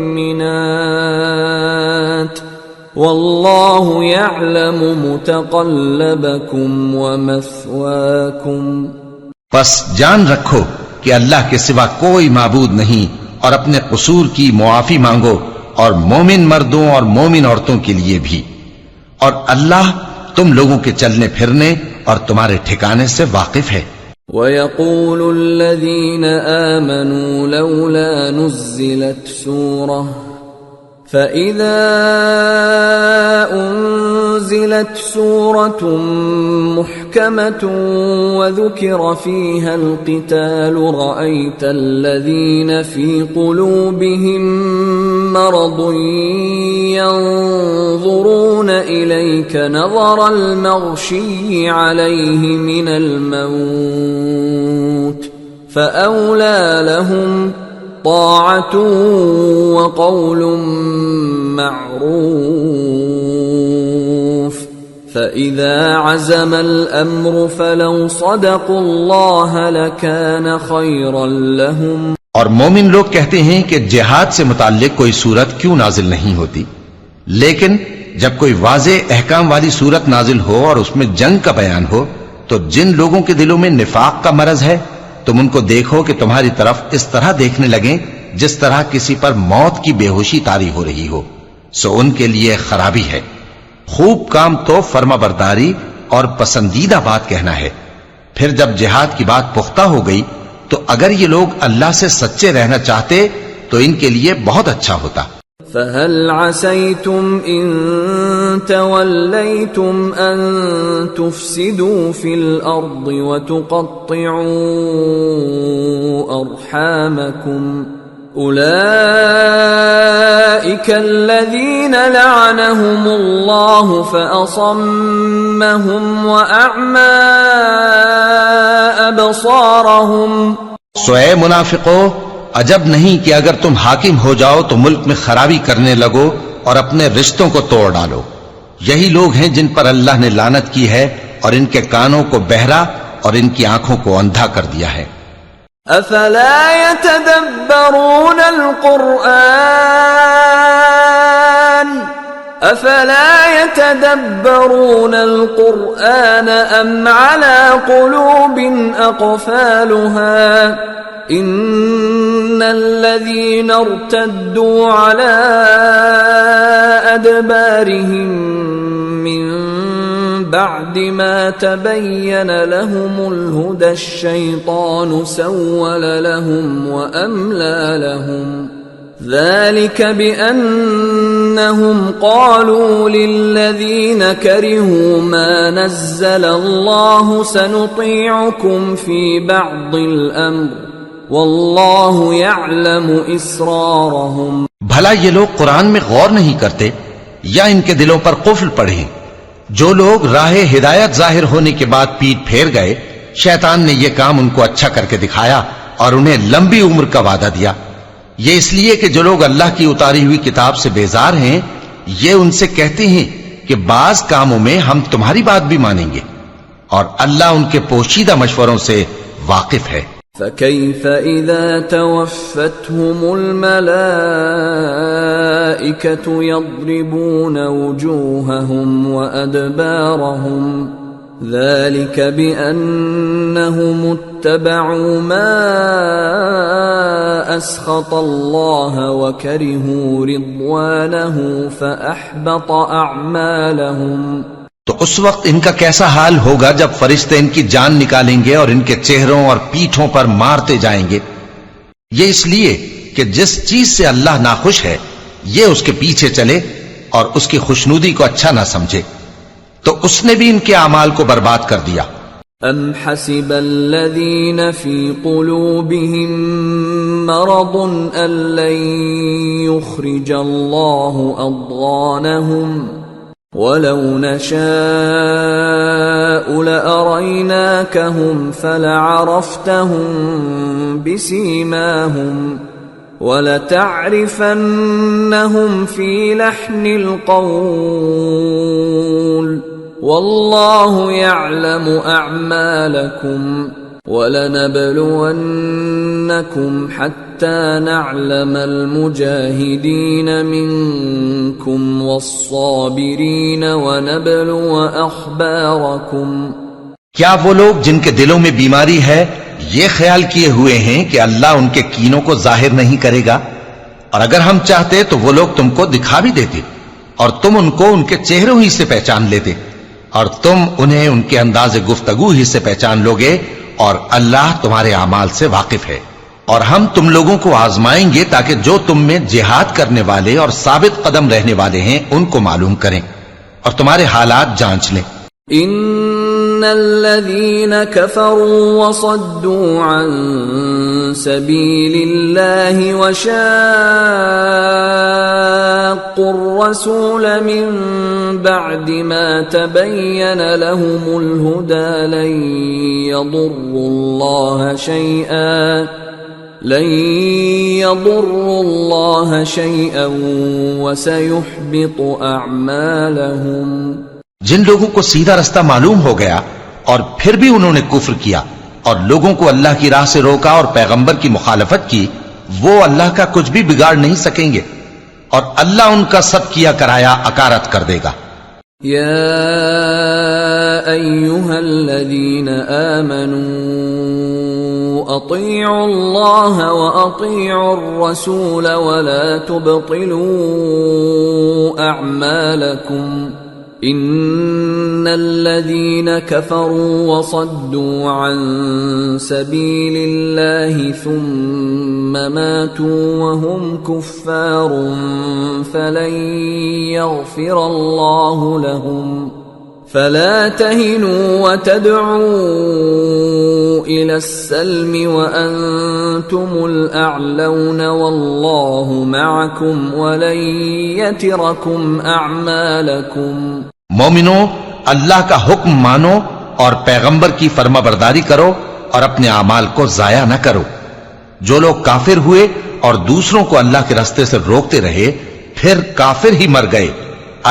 والله يعلم متقلبكم ومثواكم۔ پس جان رکھو کہ اللہ کے سوا کوئی معبود نہیں، اور اپنے قصور کی معافی مانگو، اور مومن مردوں اور مومن عورتوں کے لیے بھی، اور اللہ تم لوگوں کے چلنے پھرنے اور تمہارے ٹھکانے سے واقف ہے۔ وَيَقُولُ الَّذِينَ آمَنُوا لَوْلَا نُزِّلَتْ سُورَةٌ فَإِذَا أُنزِلَتْ سُورَةٌ مُحْكَمَةٌ وَذُكِرَ فِيهَا الْقِتَالُ رَأَيْتَ الَّذِينَ فِي قُلُوبِهِم مَّرَضٌ يَنظُرُونَ إِلَيْكَ نَظَرَ الْمَغْشِيِّ عَلَيْهِ مِنَ الْمَوْتِ فَأَوْلَىٰ لَهُمْ طاعة وقول معروف فإذا عزم الأمر فلو صدقوا الله لكان خيرا لهم۔ اور مومن لوگ کہتے ہیں کہ جہاد سے متعلق کوئی صورت کیوں نازل نہیں ہوتی، لیکن جب کوئی واضح احکام والی صورت نازل ہو اور اس میں جنگ کا بیان ہو تو جن لوگوں کے دلوں میں نفاق کا مرض ہے تم ان کو دیکھو کہ تمہاری طرف اس طرح دیکھنے لگیں جس طرح کسی پر موت کی بے ہوشی طاری ہو رہی ہو، سو ان کے لیے خرابی ہے۔ خوب کام تو فرما برداری اور پسندیدہ بات کہنا ہے۔ پھر جب جہاد کی بات پختہ ہو گئی تو اگر یہ لوگ اللہ سے سچے رہنا چاہتے تو ان کے لیے بہت اچھا ہوتا۔ فَهَلْ عَسَيْتُمْ إِن تَوَلَّيْتُمْ أَن تُفْسِدُوا فِي الْأَرْضِ وَتُقَطِّعُوا أَرْحَامَكُمْ أُولَئِكَ الَّذِينَ لَعَنَهُمُ اللَّهُ فَأَصَمَّهُمْ وَأَعْمَى أَبْصَارَهُمْ۔ سو اے منافقو، عجب نہیں کہ اگر تم حاکم ہو جاؤ تو ملک میں خرابی کرنے لگو اور اپنے رشتوں کو توڑ ڈالو۔ یہی لوگ ہیں جن پر اللہ نے لعنت کی ہے اور ان کے کانوں کو بہرا اور ان کی آنکھوں کو اندھا کر دیا ہے۔ افلا يتدبرون القرآن ام على قلوب اقفالها ان الذين ارتدوا على ادبارهم من بعد ما تبين لهم الهدى الشيطان سول لهم وأملى لهم ذلك بأنهم قالوا للذين كرهوا ما نزل الله سنطيعكم في بعض الأمر والله يعلم إسرارهم۔ بھلا یہ لوگ قرآن میں غور نہیں کرتے یا ان کے دلوں پر قفل پڑے ہیں؟ جو لوگ راہ ہدایت ظاہر ہونے کے بعد پیٹ پھیر گئے، شیطان نے یہ کام ان کو اچھا کر کے دکھایا اور انہیں لمبی عمر کا وعدہ دیا۔ یہ اس لیے کہ جو لوگ اللہ کی اتاری ہوئی کتاب سے بیزار ہیں یہ ان سے کہتے ہیں کہ بعض کاموں میں ہم تمہاری بات بھی مانیں گے، اور اللہ ان کے پوشیدہ مشوروں سے واقف ہے۔ فَكَيْفَ إِذَا تَوَفَّتْهُمُ الْمَلَائِكَةُ يَضْرِبُونَ وُجُوهَهُمْ وَأَدْبَارَهُمْ ذَلِكَ بِأَنَّهُمُ اتَّبَعُوا مَا أَسْخَطَ اللَّهَ وَكَرِهُوا رِضْوَانَهُ فَأَحْبَطَ أَعْمَالَهُمْ۔ تو اس وقت ان کا کیسا حال ہوگا جب فرشتے ان کی جان نکالیں گے اور ان کے چہروں اور پیٹھوں پر مارتے جائیں گے۔ یہ اس لیے کہ جس چیز سے اللہ ناخوش ہے یہ اس کے پیچھے چلے اور اس کی خوشنودی کو اچھا نہ سمجھے، تو اس نے بھی ان کے اعمال کو برباد کر دیا۔ ام حسب الذين في قلوبهم مرض أن لن يخرج الله أضغانهم ولو نشاء لأريناكهم فلعرفتهم بسيماهم وَلَتَعْرِفَنَّهُمْ فِي لَحْنِ الْقَوْلِ وَاللَّهُ يَعْلَمُ أَعْمَالَكُمْ وَلَنَبْلُوَنَّكُمْ حَتَّى نَعْلَمَ الْمُجَاهِدِينَ مِنكُمْ وَالصَّابِرِينَ وَنَبْلُوَ أَخْبَارَكُمْ۔ کیا وہ لوگ جن کے دلوں میں بیماری ہے یہ خیال کیے ہوئے ہیں کہ اللہ ان کے کینوں کو ظاہر نہیں کرے گا؟ اور اگر ہم چاہتے تو وہ لوگ تم کو دکھا بھی دیتے اور تم ان کو ان کے چہروں ہی سے پہچان لیتے اور تم انہیں ان کے انداز گفتگو ہی سے پہچان لوگے، اور اللہ تمہارے اعمال سے واقف ہے۔ اور ہم تم لوگوں کو آزمائیں گے تاکہ جو تم میں جہاد کرنے والے اور ثابت قدم رہنے والے ہیں ان کو معلوم کریں اور تمہارے حالات جانچ لیں۔ ان الذين كفروا وصدوا عن سبيل الله وشاقوا الرسول من بعد ما تبين لهم الهدى لن يضروا الله شيئا وسيحبط اعمالهم۔ جن لوگوں کو سیدھا رستہ معلوم ہو گیا اور پھر بھی انہوں نے کفر کیا اور لوگوں کو اللہ کی راہ سے روکا اور پیغمبر کی مخالفت کی، وہ اللہ کا کچھ بھی بگاڑ نہیں سکیں گے اور اللہ ان کا سب کیا کرایا اکارت کر دے گا۔ یا ایھا الذین آمنوا اطیعوا اللہ واطیعوا الرسول ولا تبطلوا اعمالکم ان الذين كفروا وصدوا عن سبيل الله ثم ماتوا وهم كفار فلن يغفر الله لهم فلا تهنوا وتدعوا الى السلم وانتم الاعلون والله معكم ولن يتركم اعمالكم۔ مومنو، اللہ کا حکم مانو اور پیغمبر کی فرما برداری کرو اور اپنے اعمال کو ضائع نہ کرو۔ جو لوگ کافر ہوئے اور دوسروں کو اللہ کے راستے سے روکتے رہے پھر کافر ہی مر گئے،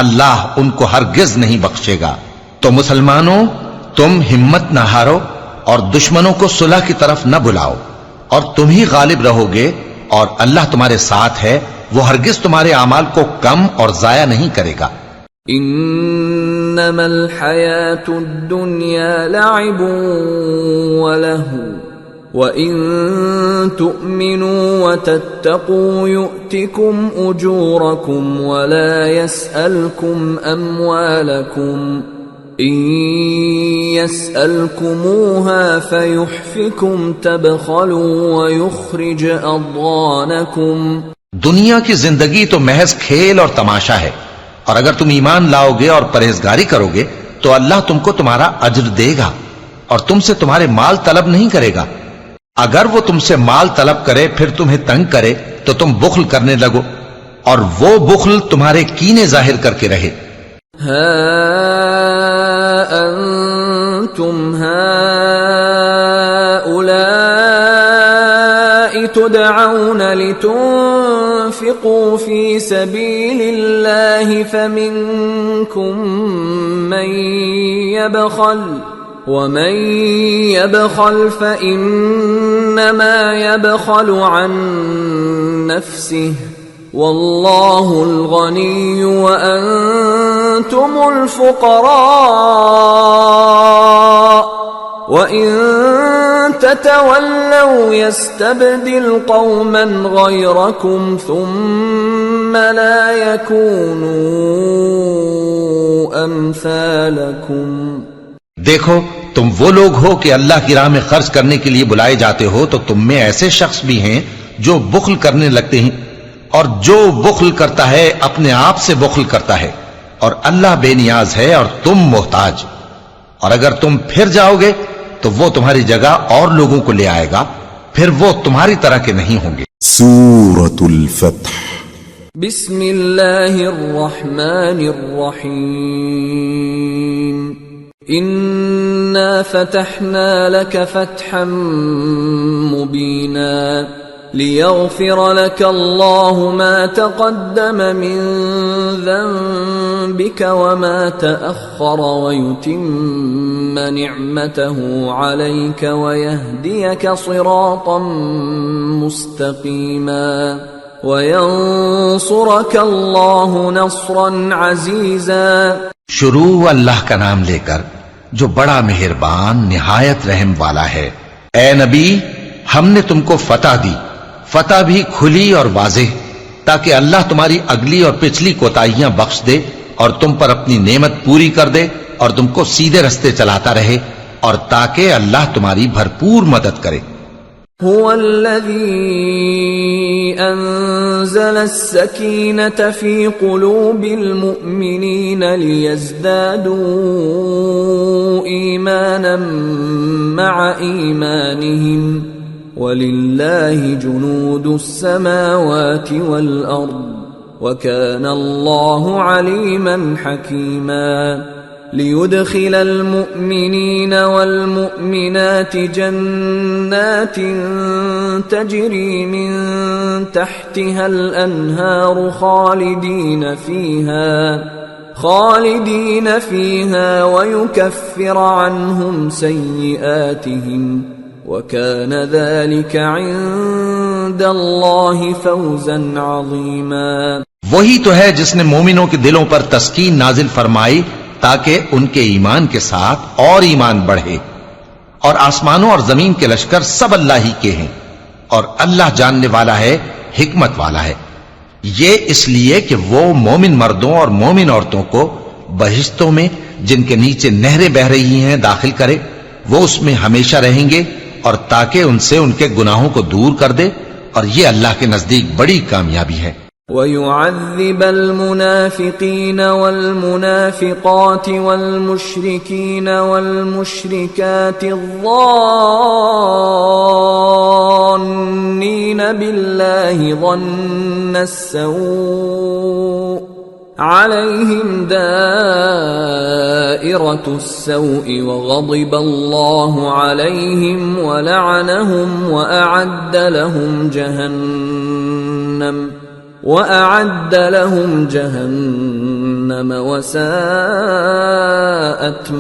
اللہ ان کو ہرگز نہیں بخشے گا۔ تو مسلمانوں، تم ہمت نہ ہارو اور دشمنوں کو صلح کی طرف نہ بلاؤ، اور تم ہی غالب رہو گے، اور اللہ تمہارے ساتھ ہے، وہ ہرگز تمہارے اعمال کو کم اور ضائع نہیں کرے گا۔ انما الحیاة الدنیا لعب ولہو وَإِن تُؤْمِنُوا وَتَتَّقُوا يُؤْتِكُمْ أُجُورَكُمْ وَلَا يَسْأَلْكُمْ أَمْوَالَكُمْ إِن يَسْأَلْكُمُوهَا فَيُحْفِكُمْ تَبْخَلُوا وَيُخْرِجْ أَضْغَانَكُمْ۔ دنیا کی زندگی تو محض کھیل اور تماشا ہے، اور اگر تم ایمان لاؤ گے اور پرہیزگاری کرو گے تو اللہ تم کو تمہارا اجر دے گا اور تم سے تمہارے مال طلب نہیں کرے گا۔ اگر وہ تم سے مال طلب کرے پھر تمہیں تنگ کرے تو تم بخل کرنے لگو، اور وہ بخل تمہارے کینے ظاہر کر کے رہے۔ ہا انتم ہؤلاء تدعون لتنفقوا في سبيل الله فمنكم من يبخل ومن يبخل فإنما يبخل عن نفسه والله الغني وأنتم الفقراء وإن تتولوا يستبدل قوما غيركم ثم لا يكونوا أمثالكم۔ دیکھو، تم وہ لوگ ہو کہ اللہ کی راہ میں خرچ کرنے کے لیے بلائے جاتے ہو، تو تم میں ایسے شخص بھی ہیں جو بخل کرنے لگتے ہیں، اور جو بخل کرتا ہے اپنے آپ سے بخل کرتا ہے، اور اللہ بے نیاز ہے اور تم محتاج۔ اور اگر تم پھر جاؤ گے تو وہ تمہاری جگہ اور لوگوں کو لے آئے گا، پھر وہ تمہاری طرح کے نہیں ہوں گے۔ سورة الفتح بسم اللہ الرحمن الرحیم انا فتحنا لك فتحا مبینا لیغفر لك الله ما تقدم من ذنبك وما تأخر ويتم نعمته عليك ويهديك صراطا مستقيما وينصرك الله نصرا عزيزا۔ شروع اللہ کا نام لے کر جو بڑا مہربان نہایت رحم والا ہے۔ اے نبی، ہم نے تم کو فتح دی، فتح بھی کھلی اور واضح، تاکہ اللہ تمہاری اگلی اور پچھلی کوتاہیاں بخش دے اور تم پر اپنی نعمت پوری کر دے اور تم کو سیدھے رستے چلاتا رہے، اور تاکہ اللہ تمہاری بھرپور مدد کرے۔ هو الذي أنزل السكينة في قلوب المؤمنين ليزدادوا إيمانا مع إيمانهم وَلِلَّهِ جُنُودُ السَّمَاوَاتِ وَالْأَرْضِ وَكَانَ اللَّهُ عَلِيمًا حَكِيمًا لِيُدْخِلَ الْمُؤْمِنِينَ وَالْمُؤْمِنَاتِ جَنَّاتٍ تَجْرِي مِنْ تَحْتِهَا الْأَنْهَارُ خَالِدِينَ فِيهَا وَيُكَفِّرَ عَنْهُمْ سَيِّئَاتِهِمْ وَكَانَ ذَلِكَ عِندَ اللَّهِ فَوْزًا عَظِيمًا۔ وہی تو ہے جس نے مومنوں کے دلوں پر تسکین نازل فرمائی تاکہ ان کے ایمان کے ساتھ اور ایمان بڑھے، اور آسمانوں اور زمین کے لشکر سب اللہ ہی کے ہیں، اور اللہ جاننے والا ہے، حکمت والا ہے۔ یہ اس لیے کہ وہ مومن مردوں اور مومن عورتوں کو بہشتوں میں جن کے نیچے نہریں بہہ رہی ہیں داخل کرے، وہ اس میں ہمیشہ رہیں گے، اور تاکہ ان سے ان کے گناہوں کو دور کر دے، اور یہ اللہ کے نزدیک بڑی کامیابی ہے۔ وَيُعَذِّبَ الْمُنَافِقِينَ وَالْمُنَافِقَاتِ وَالْمُشْرِكِينَ وَالْمُشْرِكَاتِ الظَّانِّينَ بِاللَّهِ ظَنَّ السَّوْءِ عَلَيْهِمْ دَائِرَةُ السَّوْءِ وَغَضِبَ اللَّهُ عَلَيْهِمْ وَلَعَنَهُمْ وَأَعَدَّ لَهُمْ جَهَنَّمَ وَسَاءَتْ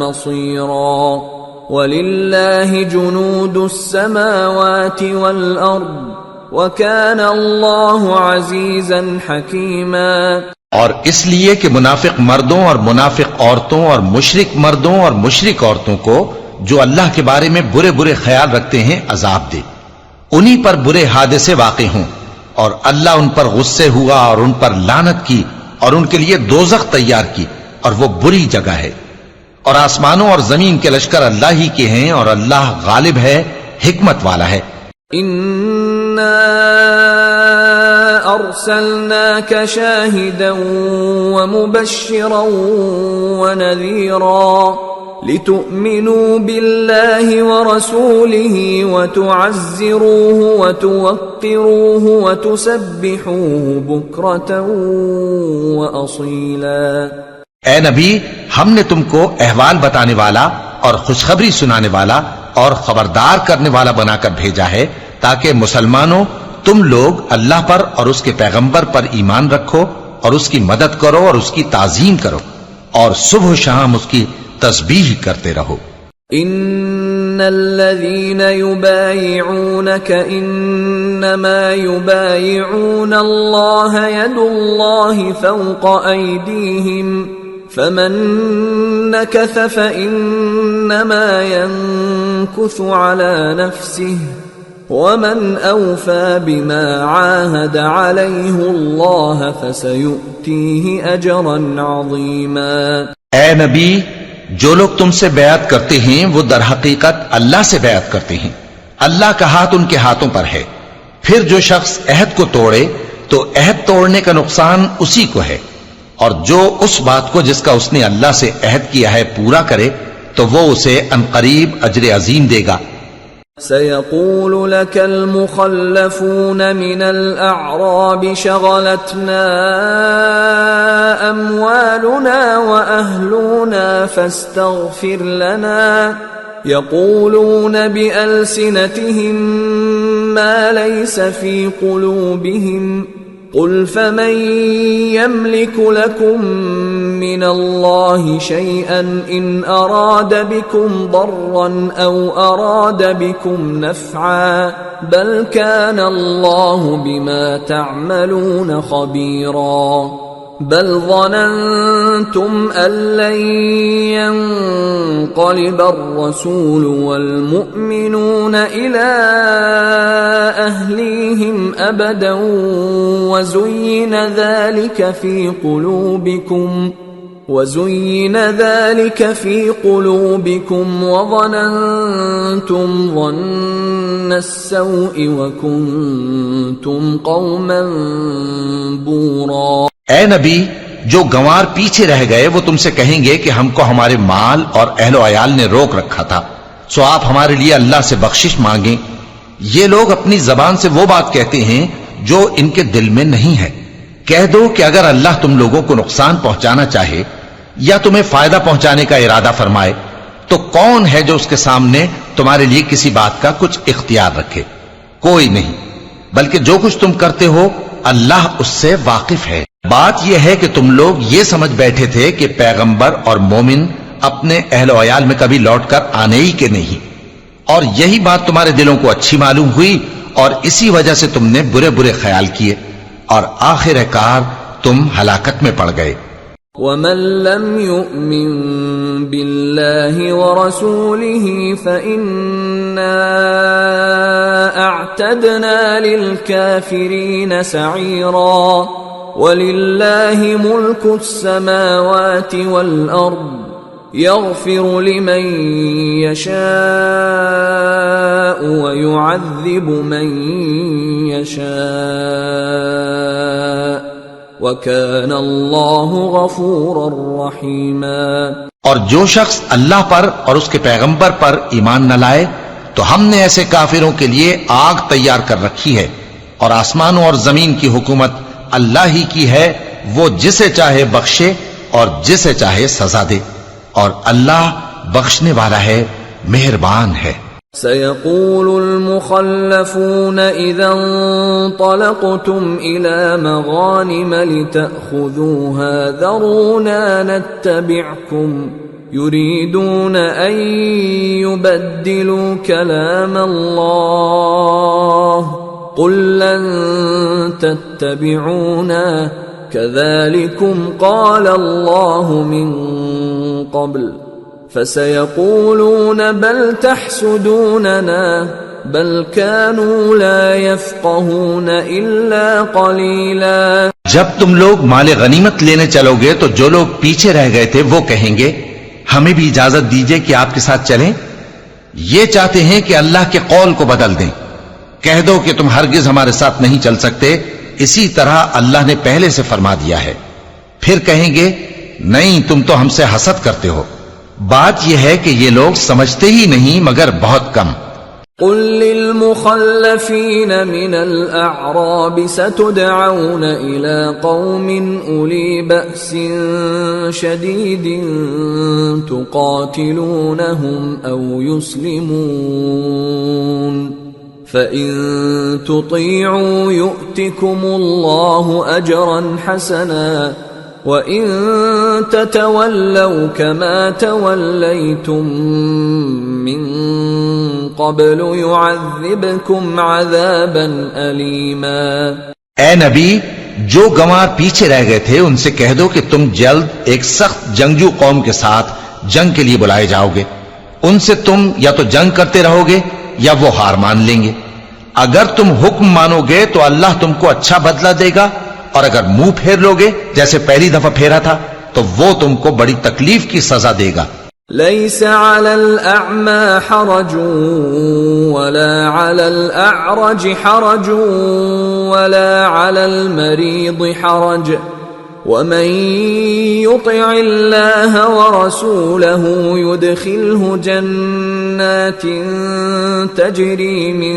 مَصِيرًا۔ وَلِلَّهِ جُنُودُ السَّمَاوَاتِ وَالْأَرْضِ وَكَانَ اللَّهُ عَزِيزًا حَكِيمًا۔ اور اس لیے کہ منافق مردوں اور منافق عورتوں اور مشرک مردوں اور مشرک عورتوں کو جو اللہ کے بارے میں برے برے خیال رکھتے ہیں عذاب دے، انہی پر برے حادثے واقع ہوں، اور اللہ ان پر غصے ہوا اور ان پر لعنت کی اور ان کے لیے دوزخ تیار کی، اور وہ بری جگہ ہے۔ اور آسمانوں اور زمین کے لشکر اللہ ہی کے ہیں، اور اللہ غالب ہے، حکمت والا ہے۔ أرسلناك شاهدا ومبشرا ونذيرا لتؤمنوا بالله ورسوله وتعزروه وتوقروه وتسبحوه بكرة وأصيلا۔ اے نبی، ہم نے تم کو احوال بتانے والا اور خوشخبری سنانے والا اور خبردار کرنے والا بنا کر بھیجا ہے، تاکہ مسلمانوں تم لوگ اللہ پر اور اس کے پیغمبر پر ایمان رکھو اور اس کی مدد کرو اور اس کی تعظیم کرو، اور صبح و شام اس کی تسبیح کرتے رہو۔ ان الذين يبايعونك انما يبايعون الله يد الله فوق ايديهم فمن نكث فانما ينكث على نفسه ومن أوفى بما عاهد عليه الله فسيؤتيه أجرا عظيما۔ اے نبی، جو لوگ تم سے بیعت کرتے ہیں وہ در حقیقت اللہ سے بیعت کرتے ہیں، اللہ کا ہاتھ ان کے ہاتھوں پر ہے۔ پھر جو شخص عہد کو توڑے تو عہد توڑنے کا نقصان اسی کو ہے، اور جو اس بات کو جس کا اس نے اللہ سے عہد کیا ہے پورا کرے تو وہ اسے عنقریب اجر عظیم دے گا۔ سيقول لك المخلفون من الأعراب شغلتنا أموالنا وأهلنا فاستغفر لنا يقولون بألسنتهم ما ليس في قلوبهم قل فمن يملك لكم من الله شيئا إن أراد بكم ضرا أو أراد بكم نفعا بل كان الله بما تعملون خبيرا بل ظننتم أن لن ينقلب الرسول والمؤمنون إلى أهليهم أبدا وزين ذلك في قلوبكم وظننتم ظن السوء وكنتم قوما بورا. اے نبی، جو گنوار پیچھے رہ گئے وہ تم سے کہیں گے کہ ہم کو ہمارے مال اور اہل و عیال نے روک رکھا تھا، سو آپ ہمارے لیے اللہ سے بخشش مانگیں. یہ لوگ اپنی زبان سے وہ بات کہتے ہیں جو ان کے دل میں نہیں ہے. کہہ دو کہ اگر اللہ تم لوگوں کو نقصان پہنچانا چاہے یا تمہیں فائدہ پہنچانے کا ارادہ فرمائے تو کون ہے جو اس کے سامنے تمہارے لیے کسی بات کا کچھ اختیار رکھے؟ کوئی نہیں، بلکہ جو کچھ تم کرتے ہو اللہ اس سے واقف ہے. بات یہ ہے کہ تم لوگ یہ سمجھ بیٹھے تھے کہ پیغمبر اور مومن اپنے اہل و عیال میں کبھی لوٹ کر آنے ہی کے نہیں، اور یہی بات تمہارے دلوں کو اچھی معلوم ہوئی اور اسی وجہ سے تم نے برے برے خیال کیے اور آخر کار تم ہلاکت میں پڑ گئے. وَمَن لَّمْ يُؤْمِن بِاللَّهِ وَرَسُولِهِ فَإِنَّا أَعْتَدْنَا لِلْكَافِرِينَ سَعِيرًا. وَلِلَّهِ مُلْكُ السَّمَاوَاتِ وَالْأَرْضِ يَغْفِرُ لِمَن يَشَاءُ وَيُعَذِّبُ مَن يَشَاءُ وَكَانَ اللَّهُ غَفُورًا رَّحِيمًا. اور جو شخص اللہ پر اور اس کے پیغمبر پر ایمان نہ لائے تو ہم نے ایسے کافروں کے لیے آگ تیار کر رکھی ہے، اور آسمانوں اور زمین کی حکومت اللہ ہی کی ہے، وہ جسے چاہے بخشے اور جسے چاہے سزا دے، اور اللہ بخشنے والا ہے، مہربان ہے. سيقول المخلفون إذا انطلقتم إلى مغانم لتأخذوها ذرونا نتبعكم يريدون أن يبدلوا كلام الله قل لن تتبعونا كذلكم قال الله من قبل فسيقولون بل تحسدوننا بل كانوا لا يفقهون إلا قليلا. جب تم لوگ مال غنیمت لینے چلو گے تو جو لوگ پیچھے رہ گئے تھے وہ کہیں گے ہمیں بھی اجازت دیجئے کہ آپ کے ساتھ چلیں. یہ چاہتے ہیں کہ اللہ کے قول کو بدل دیں. کہہ دو کہ تم ہرگز ہمارے ساتھ نہیں چل سکتے، اسی طرح اللہ نے پہلے سے فرما دیا ہے. پھر کہیں گے نہیں، تم تو ہم سے حسد کرتے ہو. بات یہ ہے کہ یہ لوگ سمجھتے ہی نہیں مگر بہت کم. قل للمخلفين من الأعراب ستدعون إلى قوم أولي بأس شديد تقاتلونهم أو يسلمون فإن تطيعوا يؤتكم الله أجرا حسنا وَإِن تَتَوَلَّوْا كَمَا تَوَلَّيْتُم مِّن قَبْلُ يُعَذِّبْكُمْ عَذَابًا أَلِيمًا. اے نبی، جو گنوار پیچھے رہ گئے تھے ان سے کہہ دو کہ تم جلد ایک سخت جنگجو قوم کے ساتھ جنگ کے لیے بلائے جاؤ گے. ان سے تم یا تو جنگ کرتے رہو گے یا وہ ہار مان لیں گے. اگر تم حکم مانو گے تو اللہ تم کو اچھا بدلہ دے گا، اور اگر منہ پھیر لوگے جیسے پہلی دفعہ پھیرا تھا تو وہ تم کو بڑی تکلیف کی سزا دے گا. ليس على الأعمى حرج ولا على الأعرج حرج ولا على المريض حرج ومن يطع الله ورسوله يدخله جنات تجري من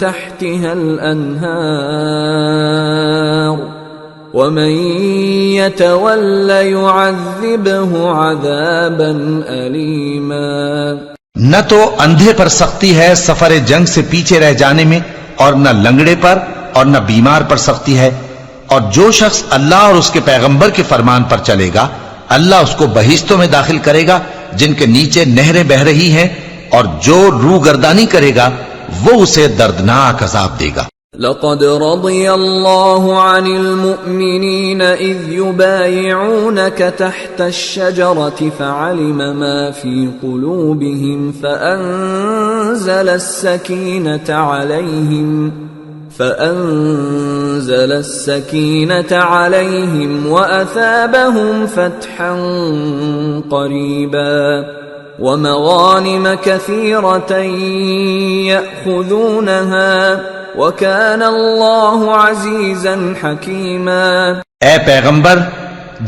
تحتها الأنهار ومن يتول يعذبه عذابا أليما۔ نہ تو اندھے پر سختی ہے سفر جنگ سے پیچھے رہ جانے میں، اور نہ لنگڑے پر اور نہ بیمار پر سختی ہے، اور جو شخص اللہ اور اس کے پیغمبر کے فرمان پر چلے گا اللہ اس کو بہشتوں میں داخل کرے گا جن کے نیچے نہریں بہ رہی ہیں، اور جو روگردانی کرے گا وہ اسے دردناک عذاب دے گا۔ لقد رضي الله عن المؤمنين إذ يبايعونك تحت الشجرة فعلم ما في قلوبهم فأنزل السكينة عليهم وأثابهم فتحا قريبا ومغانم كثيرة يأخذونها وَكَانَ اللَّهُ عَزِيزًا حَكِيمًا۔ اے پیغمبر،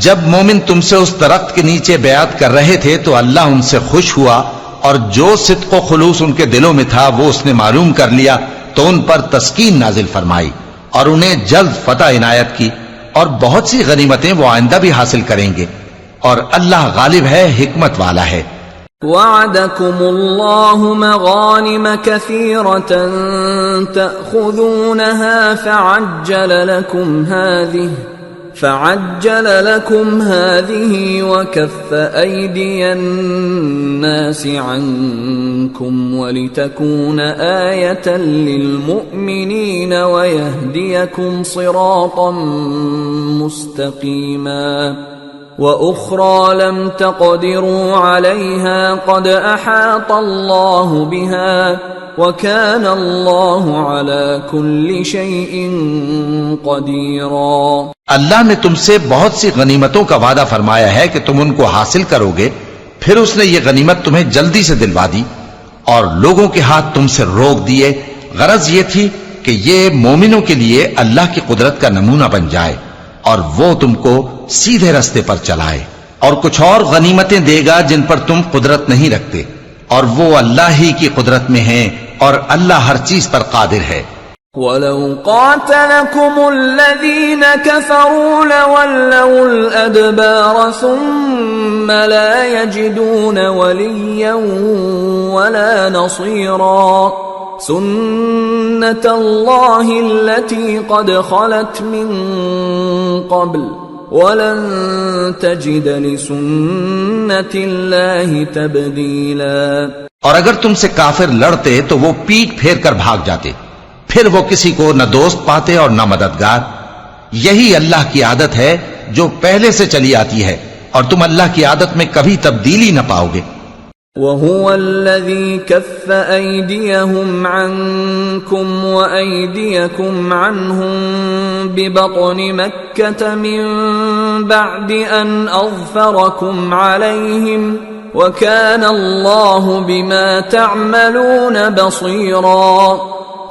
جب مومن تم سے اس درخت کے نیچے بیعت کر رہے تھے تو اللہ ان سے خوش ہوا، اور جو صدق و خلوص ان کے دلوں میں تھا وہ اس نے معلوم کر لیا تو ان پر تسکین نازل فرمائی اور انہیں جلد فتح عنایت کی، اور بہت سی غنیمتیں وہ آئندہ بھی حاصل کریں گے، اور اللہ غالب ہے، حکمت والا ہے۔ وعدكم الله مغانم كثيرة تأخذونها فعجل لكم هذه وكف أيدي الناس عنكم ولتكون آية للمؤمنين ويهديكم صراطا مستقيما وأخرى لم تقدروا عليها قد أحاط الله بها وكان الله على كل شيء قديرا۔ اللہ نے تم سے بہت سی غنیمتوں کا وعدہ فرمایا ہے کہ تم ان کو حاصل کرو گے، پھر اس نے یہ غنیمت تمہیں جلدی سے دلوا دی اور لوگوں کے ہاتھ تم سے روک دیے۔ غرض یہ تھی کہ یہ مومنوں کے لیے اللہ کی قدرت کا نمونہ بن جائے اور وہ تم کو سیدھے رستے پر چلائے، اور کچھ اور غنیمتیں دے گا جن پر تم قدرت نہیں رکھتے، اور وہ اللہ ہی کی قدرت میں ہیں، اور اللہ ہر چیز پر قادر ہے۔ وَلَوْ قَاتَلَكُمُ الَّذِينَ كَفَرُوا لَوَلَّوُا الْأَدْبَارَ ثُمَّ لَا يَجِدُونَ وَلِيًّا وَلَا نَصِيرًا سُنَّةَ اللَّهِ الَّتِي قَدْ خَلَتْ مِن قَبْلُ وَلَن تَجِدَ لِسُنَّةِ اللَّهِ تَبْدِيلًا۔ اور اگر تم سے کافر لڑتے تو وہ پیٹ پھیر کر بھاگ جاتے، پھر وہ کسی کو نہ دوست پاتے اور نہ مددگار۔ یہی اللہ کی عادت ہے جو پہلے سے چلی آتی ہے، اور تم اللہ کی عادت میں کبھی تبدیلی نہ پاؤ گے۔ وَهُوَ الَّذِي كَفَّ أَيْدِيَهُمْ عَنكُمْ وَأَيْدِيَكُمْ عَنْهُمْ بِبَطْنِ مَكَّةَ مِنْ بَعْدِ أَنْ أَظْفَرَكُمْ عَلَيْهِمْ وَكَانَ اللَّهُ بِمَا تَعْمَلُونَ بَصِيرًا۔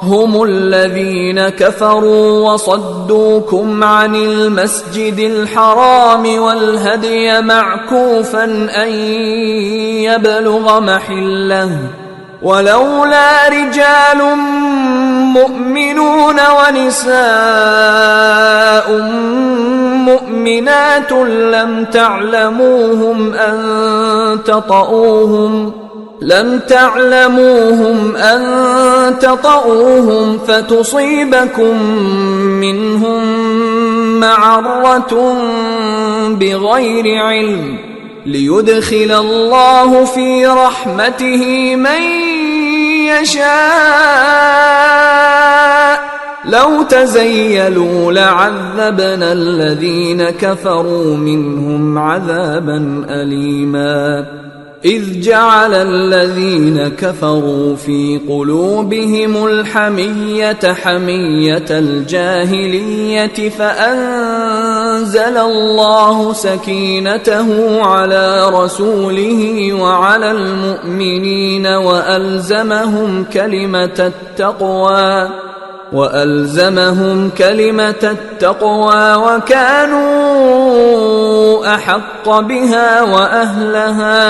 هم الذين كفروا وصدوكم عن المسجد الحرام والهدي معكوفا أن يبلغ محله ولولا رجال مؤمنون ونساء مؤمنات لم تعلموهم أن تطؤوهم فتصيبكم منهم معرة بغير علم ليدخل الله في رحمته من يشاء لو تزيلوا لعذبنا الذين كفروا منهم عذابا أليما إذ جعل الذين كفروا في قلوبهم الحمية حمية الجاهلية فأنزل الله سكينته على رسوله وعلى المؤمنين وألزمهم كلمة التقوى وَأَلْزَمَهُمْ كَلِمَةَ التَّقْوَى وَكَانُوا أَحَقَّ بِهَا وَأَهْلَهَا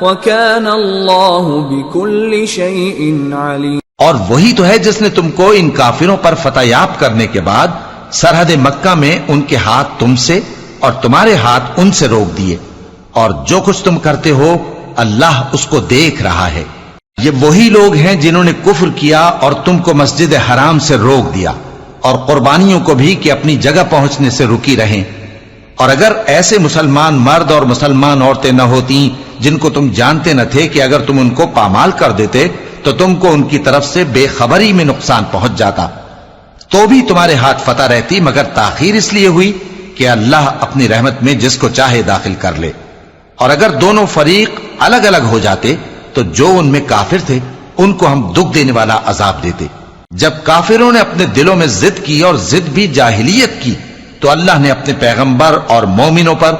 وَكَانَ اللَّهُ بِكُلِّ شَيْءٍ عَلِيمٌ۔ اور وہی تو ہے جس نے تم کو ان کافروں پر فتح یاب کرنے کے بعد سرحد مکہ میں ان کے ہاتھ تم سے اور تمہارے ہاتھ ان سے روک دیے، اور جو کچھ تم کرتے ہو اللہ اس کو دیکھ رہا ہے۔ یہ وہی لوگ ہیں جنہوں نے کفر کیا اور تم کو مسجد حرام سے روک دیا، اور قربانیوں کو بھی کہ اپنی جگہ پہنچنے سے رکی رہیں۔ اور اگر ایسے مسلمان مرد اور مسلمان عورتیں نہ ہوتی جن کو تم جانتے نہ تھے کہ اگر تم ان کو پامال کر دیتے تو تم کو ان کی طرف سے بے خبری میں نقصان پہنچ جاتا، تو بھی تمہارے ہاتھ فتح رہتی، مگر تاخیر اس لیے ہوئی کہ اللہ اپنی رحمت میں جس کو چاہے داخل کر لے۔ اور اگر دونوں فریق الگ الگ ہو جاتے تو جو ان میں کافر تھے ان کو ہم دکھ دینے والا عذاب دیتے۔ جب کافروں نے اپنے دلوں میں ضد کی، اور ضد بھی جاہلیت کی، تو اللہ نے اپنے پیغمبر اور مومنوں پر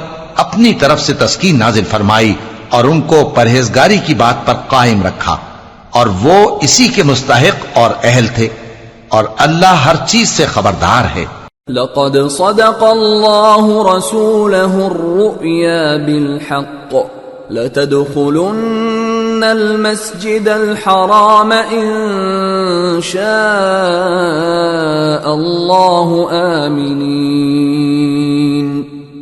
اپنی طرف سے تسکین نازل فرمائی اور ان کو پرہیزگاری کی بات پر قائم رکھا، اور وہ اسی کے مستحق اور اہل تھے، اور اللہ ہر چیز سے خبردار ہے۔ لقد صدق الله رسوله الرؤيا بالحق لتدخلن المسجد الحرام إن شاء الله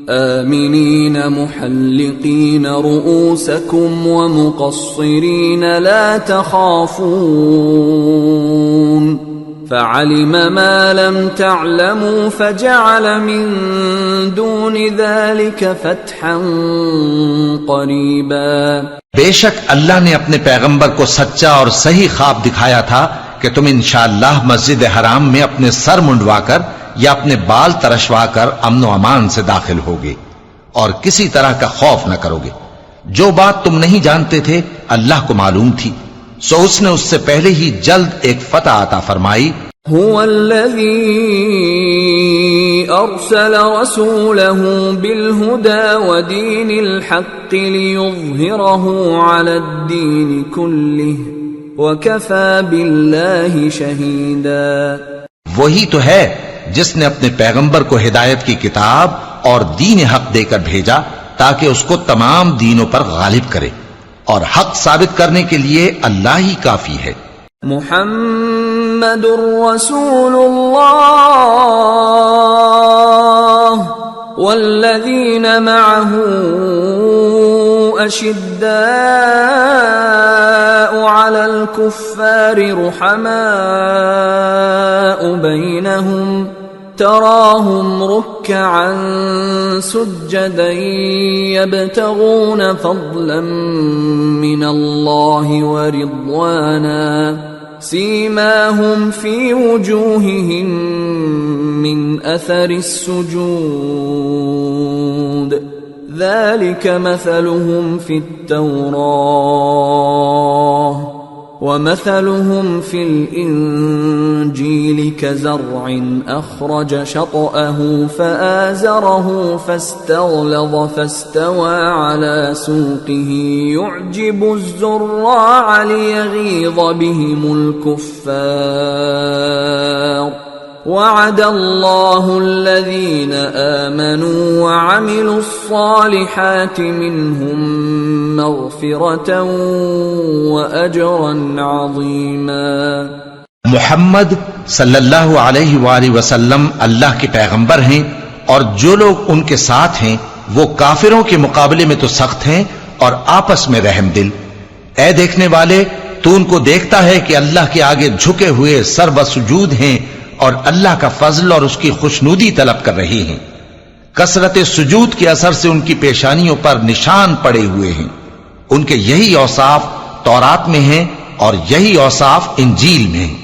آمنين محلقين رؤوسكم ومقصرين لا تخافون فعلم ما لم تعلموا فجعل من دون ذلك فتحا قریبا۔ بے شک اللہ نے اپنے پیغمبر کو سچا اور صحیح خواب دکھایا تھا کہ تم انشاءاللہ مسجد حرام میں اپنے سر منڈوا کر یا اپنے بال ترشوا کر امن و امان سے داخل ہوگے اور کسی طرح کا خوف نہ کرو گے۔ جو بات تم نہیں جانتے تھے اللہ کو معلوم تھی، سو اس نے اس سے پہلے ہی جلد ایک فتح عطا فرمائی۔ هو الذي أرسل رسوله بالهدى ودين الحق ليظهره على الدين كله وكفى بالله شهيدا۔ وہی تو ہے جس نے اپنے پیغمبر کو ہدایت کی کتاب اور دین حق دے کر بھیجا تاکہ اس کو تمام دینوں پر غالب کرے، اور حق ثابت کرنے کے لیے اللہ ہی کافی ہے۔ محمد رسول اللہ والذین معه اشداء علی الکفار رحماء بینہم تراهم ركعا سجدا يبتغون فضلا من الله ورضوانا سيماهم في وجوههم من أثر السجود ذلك مثلهم في التوراة ومثلهم في الإنجيل كزرع أخرج شطأه فآزره فاستغلظ فاستوى على سوقه يعجب الزراع ليغيظ بهم الكفار وعد الله الذين آمنوا وعملوا الصالحات منهم مغفرة وأجرا عظيما۔ محمد صلی اللہ علیہ وآلہ وسلم اللہ کے پیغمبر ہیں، اور جو لوگ ان کے ساتھ ہیں وہ کافروں کے مقابلے میں تو سخت ہیں اور آپس میں رحم دل۔ اے دیکھنے والے، تو ان کو دیکھتا ہے کہ اللہ کے آگے جھکے ہوئے سر بسجود ہیں اور اللہ کا فضل اور اس کی خوشنودی طلب کر رہے ہیں۔ کثرت سجود کے اثر سے ان کی پیشانیوں پر نشان پڑے ہوئے ہیں۔ ان کے یہی اوصاف تورات میں ہیں اور یہی اوصاف انجیل میں ہیں۔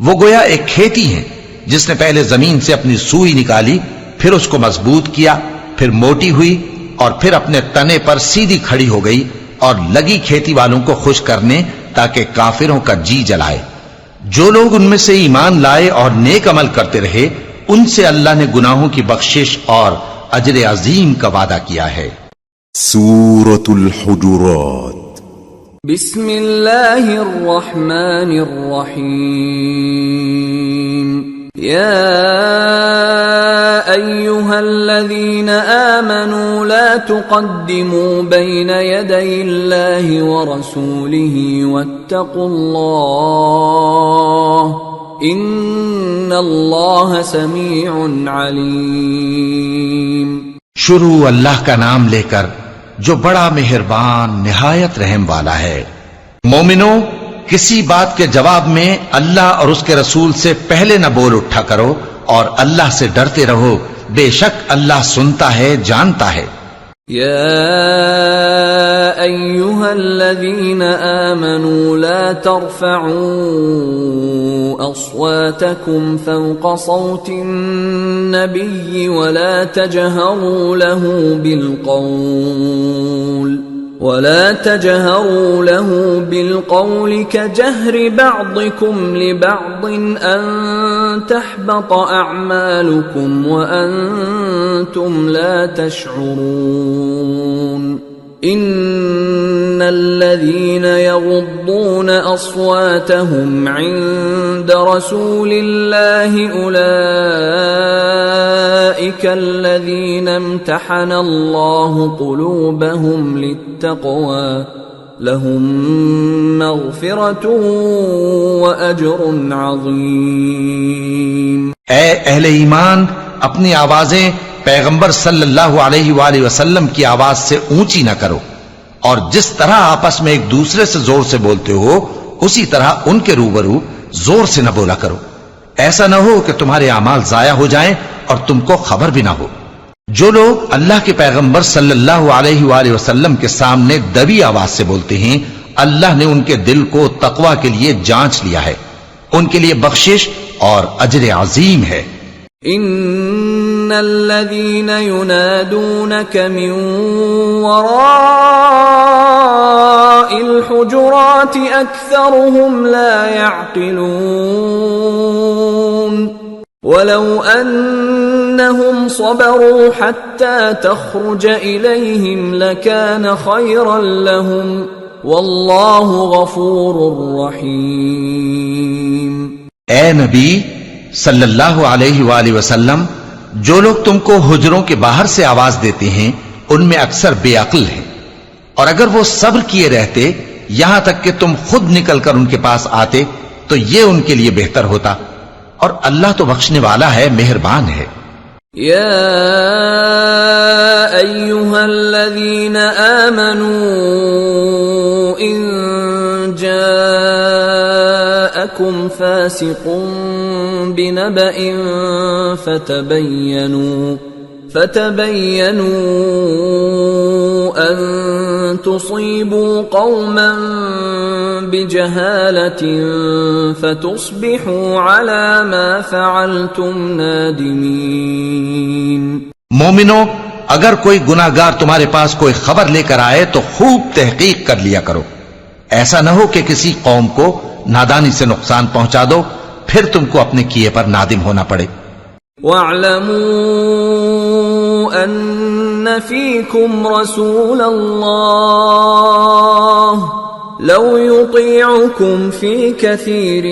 وہ گویا ایک کھیتی ہیں جس نے پہلے زمین سے اپنی سوئی نکالی، پھر اس کو مضبوط کیا، پھر موٹی ہوئی، اور پھر اپنے تنے پر سیدھی کھڑی ہو گئی، اور لگی کھیتی والوں کو خوش کرنے تاکہ کافروں کا جی جلائے۔ جو لوگ ان میں سے ایمان لائے اور نیک عمل کرتے رہے ان سے اللہ نے گناہوں کی بخشش اور اجر عظیم کا وعدہ کیا ہے۔ سورة الحجرات بسم اللہ الرحمن الرحیم یا ایہا الذین آمنوا لا تقدموا بین یدی اللہ ورسولہ واتقوا اللہ ان اللہ سمیع علیم۔ شروع اللہ کا نام لے کر جو بڑا مہربان نہایت رحم والا ہے۔ مومنو، کسی بات کے جواب میں اللہ اور اس کے رسول سے پہلے نہ بول اٹھا کرو اور اللہ سے ڈرتے رہو، بے شک اللہ سنتا ہے، جانتا ہے۔ یا ایہا الذین آمنوا لا ترفعوا اصواتکم فوق صوت النبی ولا تجہروا له بالقول كجهر بعضكم لبعض أن تحبط أعمالكم وأنتم لا تشعرون إن الذين يغضون أصواتهم عند رسول الله أولئك الذين امتحن الله قلوبهم للتقوى لهم مغفرة وأجر عظيم۔ اے اہل ایمان، اپنی آوازیں پیغمبر صلی اللہ علیہ وآلہ وسلم کی آواز سے اونچی نہ کرو، اور جس طرح آپس میں ایک دوسرے سے زور سے بولتے ہو اسی طرح ان کے روبرو زور سے نہ بولا کرو، ایسا نہ ہو کہ تمہارے اعمال ضائع ہو جائیں اور تم کو خبر بھی نہ ہو۔ جو لوگ اللہ کے پیغمبر صلی اللہ علیہ وآلہ وسلم کے سامنے دبی آواز سے بولتے ہیں، اللہ نے ان کے دل کو تقوی کے لیے جانچ لیا ہے، ان کے لیے بخشش اور اجر عظیم ہے۔ ان الذين ينادونك من وراء الحجرات اكثرهم لا يعقلون ولو انهم صبروا حتى تخرج اليهم لكان خيرا لهم والله غفور رحيم۔ اے نبی صلی اللہ علیہ وآلہ وسلم، جو لوگ تم کو حجروں کے باہر سے آواز دیتے ہیں ان میں اکثر بے عقل ہیں، اور اگر وہ صبر کیے رہتے یہاں تک کہ تم خود نکل کر ان کے پاس آتے تو یہ ان کے لیے بہتر ہوتا، اور اللہ تو بخشنے والا ہے، مہربان ہے۔ یا ایہا الذین آمنوا ان جاءکم فاسق بنبأ فتبینوا ان تصیبوا قوما بجہالة فتصبحوا على ما فعلتم نادمین۔ مومنو، اگر کوئی گناہگار تمہارے پاس کوئی خبر لے کر آئے تو خوب تحقیق کر لیا کرو، ایسا نہ ہو کہ کسی قوم کو نادانی سے نقصان پہنچا دو پھر تم کو اپنے کیے پر نادم ہونا پڑے۔ وَاعْلَمُوا أَنَّ فِيكُمْ رَسُولَ اللَّهِ لَوْ يُطِيعُكُمْ فِي كَثِيرٍ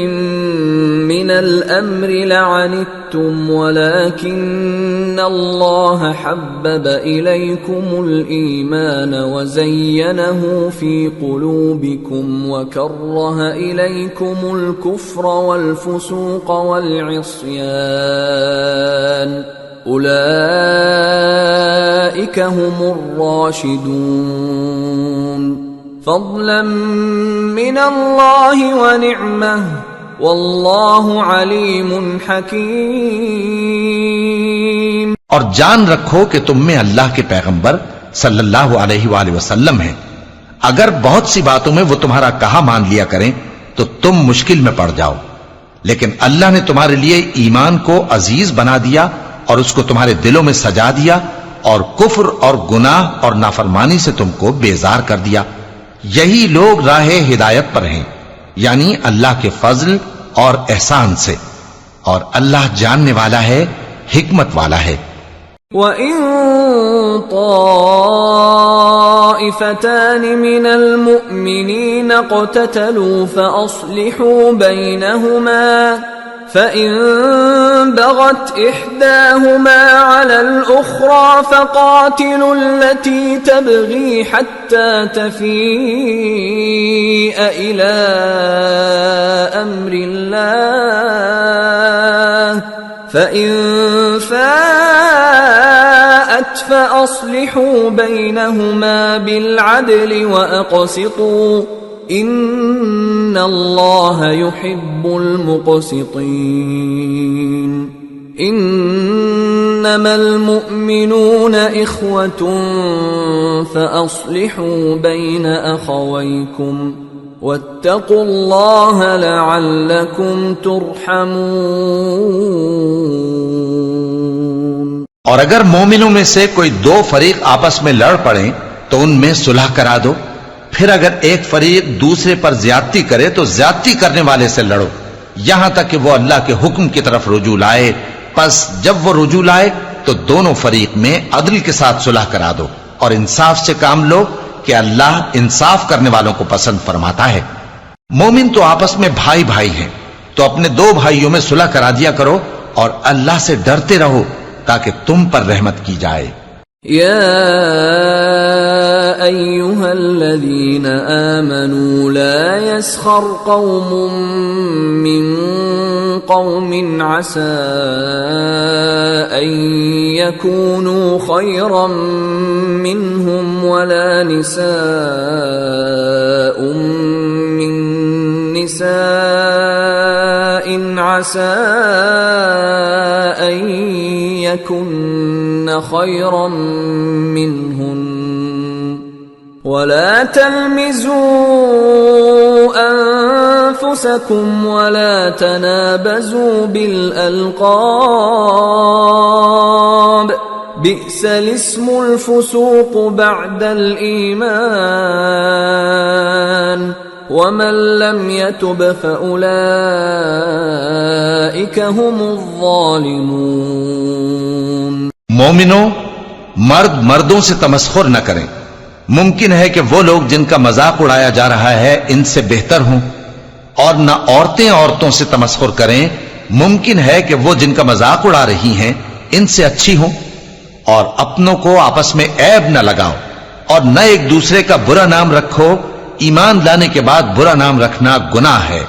مِّنَ الْأَمْرِ لَعَنِتُّمْ وَلَكِنَّ اللَّهَ حَبَّبَ إِلَيْكُمُ الْإِيمَانَ وَزَيَّنَهُ فِي قُلُوبِكُمْ وَكَرَّهَ إِلَيْكُمُ الْكُفْرَ وَالْفُسُوقَ وَالْعِصْيَانَ أُولَئِكَ هُمُ الرَّاشِدُونَ فضلا من اللہ ونعمہ واللہ علیم حکیم۔ اور جان رکھو کہ تم میں اللہ کے پیغمبر صلی اللہ علیہ وآلہ وسلم ہیں، اگر بہت سی باتوں میں وہ تمہارا کہا مان لیا کریں تو تم مشکل میں پڑ جاؤ، لیکن اللہ نے تمہارے لیے ایمان کو عزیز بنا دیا اور اس کو تمہارے دلوں میں سجا دیا، اور کفر اور گناہ اور نافرمانی سے تم کو بیزار کر دیا۔ یہی لوگ راہ ہدایت پر ہیں، یعنی اللہ کے فضل اور احسان سے، اور اللہ جاننے والا ہے، حکمت والا ہے۔ وَإِن طائفتان من المؤمنين اقتتلوا فأصلحوا بينهما فإن بغت إحداهما على الأخرى فقاتلوا التي تبغي حتى تفيء إلى أمر الله فإن فاءت فأصلحوا بينهما بالعدل وأقسطوا إن الله يحب المقسطين إنما المؤمنون إخوة فأصلحوا بين أخويكم واتقوا الله لعلكم ترحمون۔ اور اگر مومنوں میں سے کوئی دو فریق آپس میں لڑ پڑیں تو ان میں صلح کرا دو، پھر اگر ایک فریق دوسرے پر زیادتی کرے تو زیادتی کرنے والے سے لڑو یہاں تک کہ وہ اللہ کے حکم کی طرف رجوع لائے، پس جب وہ رجوع لائے تو دونوں فریق میں عدل کے ساتھ صلح کرا دو اور انصاف سے کام لو کہ اللہ انصاف کرنے والوں کو پسند فرماتا ہے۔ مومن تو آپس میں بھائی بھائی ہیں، تو اپنے دو بھائیوں میں صلح کرا دیا کرو اور اللہ سے ڈرتے رہو تاکہ تم پر رحمت کی جائے۔ يا أيها الذين آمنوا لا يسخر قوم من قوم عسى أن يكونوا خيرا منهم ولا نساء من نساء عسى أن يكن خيرا منهن ولا تلمزوا أنفسكم ولا تنابزوا بالألقاب بئس الاسم الفسوق بعد الإيمان ومن لم يتب فأولئك هم الظالمون۔ مومنوں، مرد مردوں سے تمسخر نہ کریں۔ ممکن ہے کہ وہ لوگ جن کا مذاق اڑایا جا رہا ہے ان سے بہتر ہوں، اور نہ عورتیں عورتوں سے تمسخر کریں۔ ممکن ہے کہ وہ جن کا مذاق اڑا رہی ہیں ان سے اچھی ہوں، اور اپنوں کو آپس میں عیب نہ لگاؤ اور نہ ایک دوسرے کا برا نام رکھو۔ ایمان لانے کے بعد برا نام رکھنا گناہ ہے،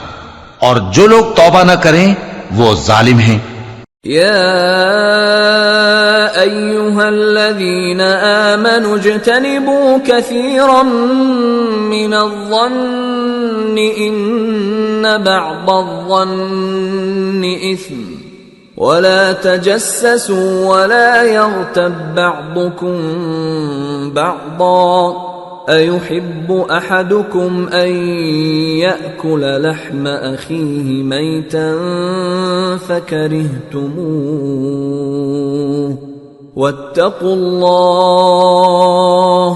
اور جو لوگ توبہ نہ کریں وہ ظالم ہیں۔ يا أيها الذين آمنوا اجتنبوا كثيرا من الظن إن بعض الظن إثم ولا تجسسوا ولا يغتب بعضكم بعضا أيحب أحدكم أن يأكل لحم أخيه ميتا فكرهتموه واتقوا الله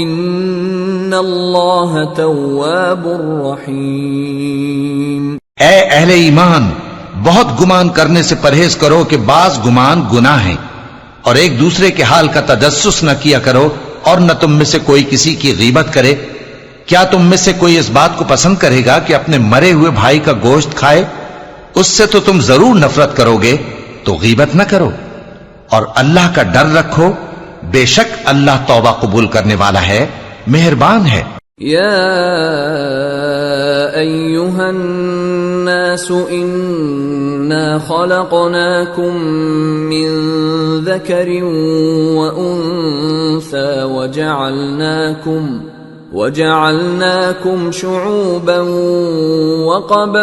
إن الله تواب رحيم۔ اے اہل ایمان، بہت گمان کرنے سے پرہیز کرو کہ بعض گمان گناہ ہیں، اور ایک دوسرے کے حال کا تجسس نہ کیا کرو، اور نہ تم میں سے کوئی کسی کی غیبت کرے۔ کیا تم میں سے کوئی اس بات کو پسند کرے گا کہ اپنے مرے ہوئے بھائی کا گوشت کھائے؟ اس سے تو تم ضرور نفرت کرو گے، تو غیبت نہ کرو، اور اللہ کا ڈر رکھو، بے شک اللہ توبہ قبول کرنے والا ہے، مہربان ہے۔ یا ایھا الناس انا خلقناکم من ذکر وانثى وجعلناكم شعوبا وقبائل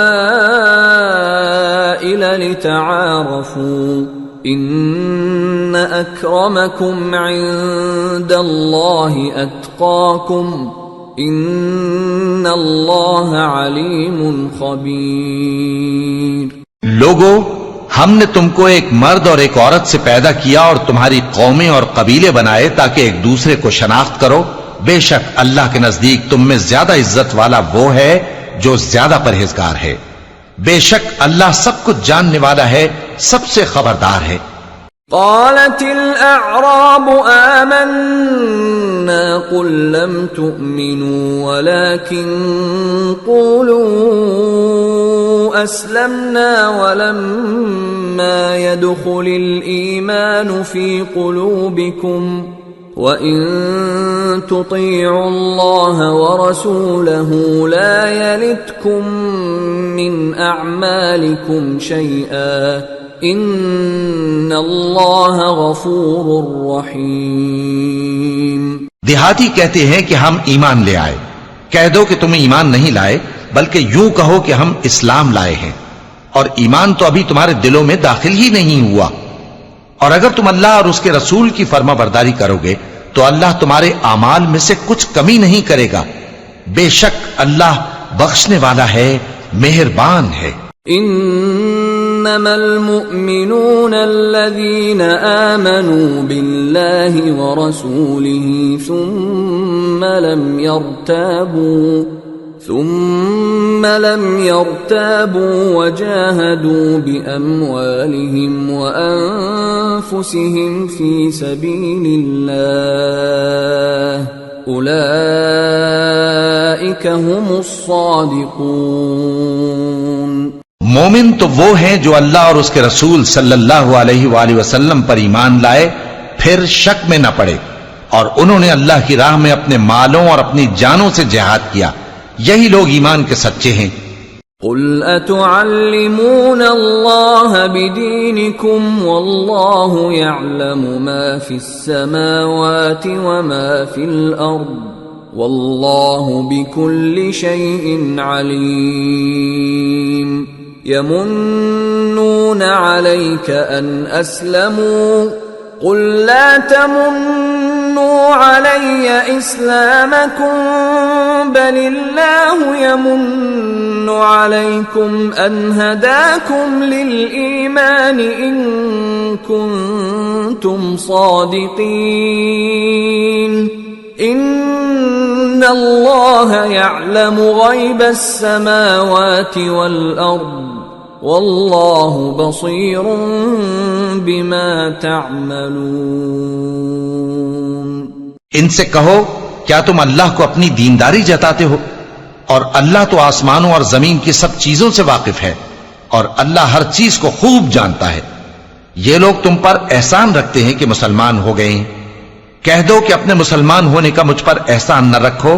لتعارفوا ان اکرمکم عند اللہ اتقاکم ان اللہ علیم خبیر۔ لوگو، ہم نے تم کو ایک مرد اور ایک عورت سے پیدا کیا اور تمہاری قومیں اور قبیلے بنائے تاکہ ایک دوسرے کو شناخت کرو۔ بے شک اللہ کے نزدیک تم میں زیادہ عزت والا وہ ہے جو زیادہ پرہیزگار ہے۔ بے شک اللہ سب کچھ جاننے والا ہے، سب سے خبردار ہے۔ قالت الاعراب آمنا قل لم تؤمنوا ولكن قولوا أسلمنا ولما يدخل الإيمان في قلوبكم وإن تطيعوا الله ورسوله لا يلتكم من أعمالكم شيئا إن الله غفور رحيم۔ دیہاتی کہتے ہیں کہ ہم ایمان لے آئے، کہہ دو کہ تم ایمان نہیں لائے بلکہ یوں کہو کہ ہم اسلام لائے ہیں، اور ایمان تو ابھی تمہارے دلوں میں داخل ہی نہیں ہوا، اور اگر تم اللہ اور اس کے رسول کی فرما برداری کرو گے تو اللہ تمہارے اعمال میں سے کچھ کمی نہیں کرے گا، بے شک اللہ بخشنے والا ہے، مہربان ہے۔ انما المؤمنون الذين آمنوا بالله ورسوله ثم لم يرتابوا وجاهدوا بأموالهم وأنفسهم في سبيل الله أولئك هم الصادقون۔ مومن تو وہ ہیں جو اللہ اور اس کے رسول صلی اللہ علیہ وآلہ وسلم پر ایمان لائے پھر شک میں نہ پڑے، اور انہوں نے اللہ کی راہ میں اپنے مالوں اور اپنی جانوں سے جہاد کیا، یہی لوگ ایمان کے سچے ہیں۔ قل اتعلمون اللہ بدینکم واللہ یعلم ما فی السماوات وما فی الارض واللہ بكل شیء علیم۔ یمنون علیک ان اسلموا قل لا تمنوا علی اسلامکم بل اللہ یمن علیکم ان ہداکم للایمان ان کنتم صادقین ان اللہ یعلم غیب السماوات والارض واللہ بصیر بما تعملون۔ ان سے کہو کیا تم اللہ کو اپنی دینداری جتاتے ہو؟ اور اللہ تو آسمانوں اور زمین کی سب چیزوں سے واقف ہے، اور اللہ ہر چیز کو خوب جانتا ہے۔ یہ لوگ تم پر احسان رکھتے ہیں کہ مسلمان ہو گئے ہیں، کہہ دو کہ اپنے مسلمان ہونے کا مجھ پر احسان نہ رکھو،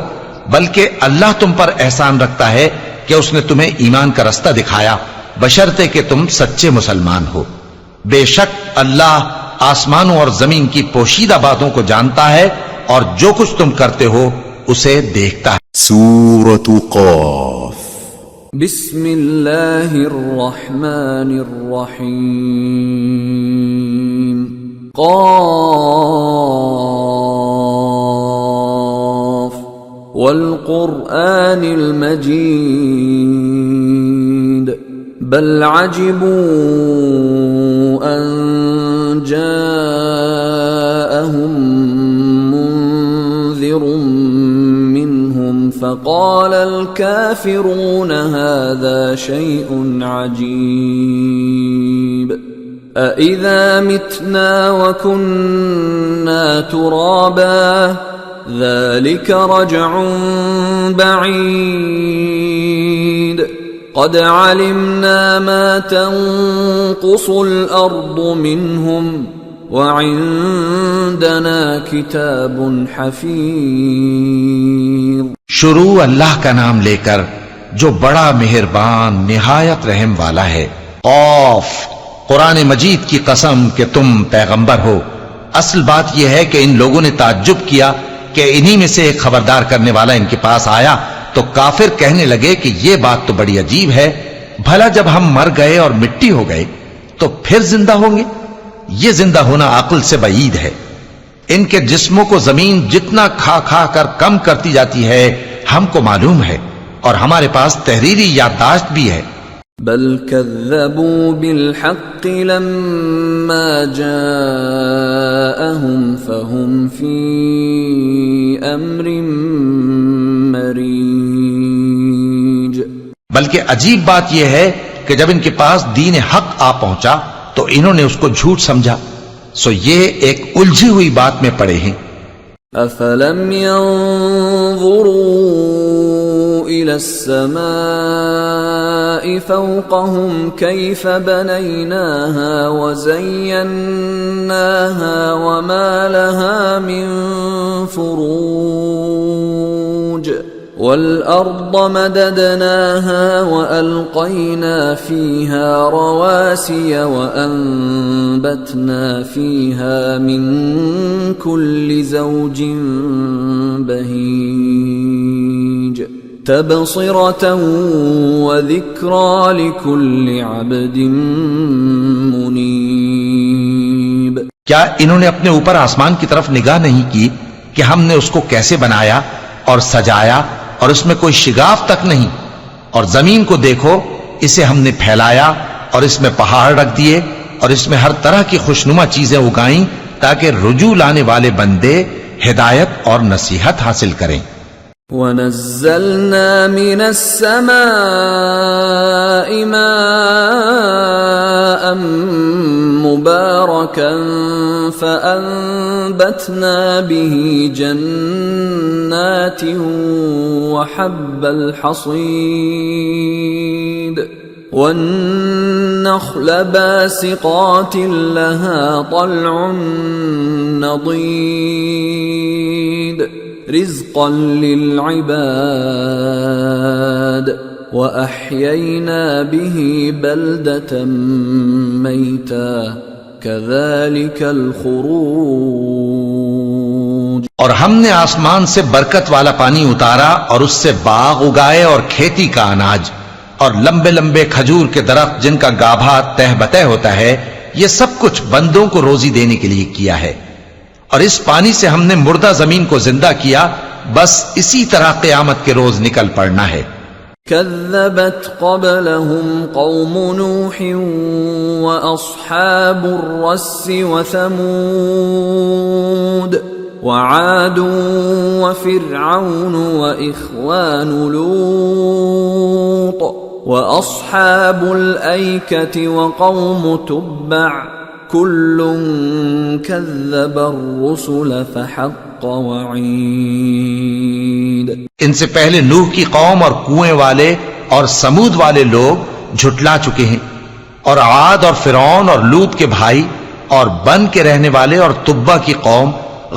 بلکہ اللہ تم پر احسان رکھتا ہے کہ اس نے تمہیں ایمان کا رستہ دکھایا، بشرطے کہ تم سچے مسلمان ہو۔ بے شک اللہ آسمانوں اور زمین کی پوشیدہ باتوں کو جانتا ہے، اور جو کچھ تم کرتے ہو اسے دیکھتا ہے۔ سورة قاف۔ بسم اللہ الرحمن الرحیم۔ قاف والقرآن المجید بل عجبوا ان جاءهم منذر منهم فقال الكافرون هذا شيء عجيب أإذا متنا وكنا ترابا ذلك رجع بعيد قد علمنا ما تنقص الأرض منهم وعندنا كتاب حفيظ۔ شروع اللہ کا نام لے کر جو بڑا مہربان نہایت رحم والا ہے۔ قاف، قرآن مجید کی قسم کہ تم پیغمبر ہو۔ اصل بات یہ ہے کہ ان لوگوں نے تعجب کیا کہ انہی میں سے ایک خبردار کرنے والا ان کے پاس آیا، تو کافر کہنے لگے کہ یہ بات تو بڑی عجیب ہے، بھلا جب ہم مر گئے اور مٹی ہو گئے تو پھر زندہ ہوں گے؟ یہ زندہ ہونا عقل سے بعید ہے۔ ان کے جسموں کو زمین جتنا کھا کھا کر کم کرتی جاتی ہے ہم کو معلوم ہے، اور ہمارے پاس تحریری یادداشت بھی ہے۔ بل كذبوا بالحق لما جاءهم فهم في امر مريج۔ بلکہ عجیب بات یہ ہے کہ جب ان کے پاس دین حق آ پہنچا تو انہوں نے اس کو جھوٹ سمجھا، سو یہ ایک الجھی ہوئی بات میں پڑے ہیں۔ أفلم ينظروا إلى السماء فوقهم كيف بنيناها وزيناها وما لها من فروج والأرض مددناها وألقينا فيها رواسي وأنبتنا فيها من كل زوج بهيج تبصرة وذكرى لكل عبد منيب. کیا انہوں نے اپنے اوپر آسمان کی طرف نگاہ نہیں کی کہ ہم نے اس کو کیسے بنایا اور سجایا اور اس میں کوئی شگاف تک نہیں؟ اور زمین کو دیکھو، اسے ہم نے پھیلایا اور اس میں پہاڑ رکھ دیے اور اس میں ہر طرح کی خوشنما چیزیں اگائیں تاکہ رجوع لانے والے بندے ہدایت اور نصیحت حاصل کریں. وَنَزَّلْنَا مِنَ السَّمَاءِ مَاءً مُبَارَكًا فَأَنبَتْنَا بِهِ جَنَّاتٍ وَحَبَّ الْحَصِيدِ وَالنَّخْلَ بَاسِقَاتٍ لَهَا طَلْعٌ نَضِيدٌ رزقا للعباد وأحيينا به بلدة ميتا كذلك الخروج. اور ہم نے آسمان سے برکت والا پانی اتارا اور اس سے باغ اگائے اور کھیتی کا اناج اور لمبے لمبے کھجور کے درخت جن کا گابھا تہ بتہ ہوتا ہے. یہ سب کچھ بندوں کو روزی دینے کے لیے کیا ہے. اور اس پانی سے ہم نے مردہ زمین کو زندہ کیا. بس اسی طرح قیامت کے روز نکل پڑنا ہے. كذبت قبلهم قوم نوح وأصحاب الرس وثمود وعاد وفرعون وإخوان لوط وأصحاب الأيكة وقوم تبع كل كذب الرسل فحق وعيد. ان سے پہلے نوح کی قوم اور کنویں والے اور سمود والے لوگ جھٹلا چکے ہیں، اور عاد اور فرعون اور لوط کے بھائی اور بن کے رہنے والے اور تبا کی قوم،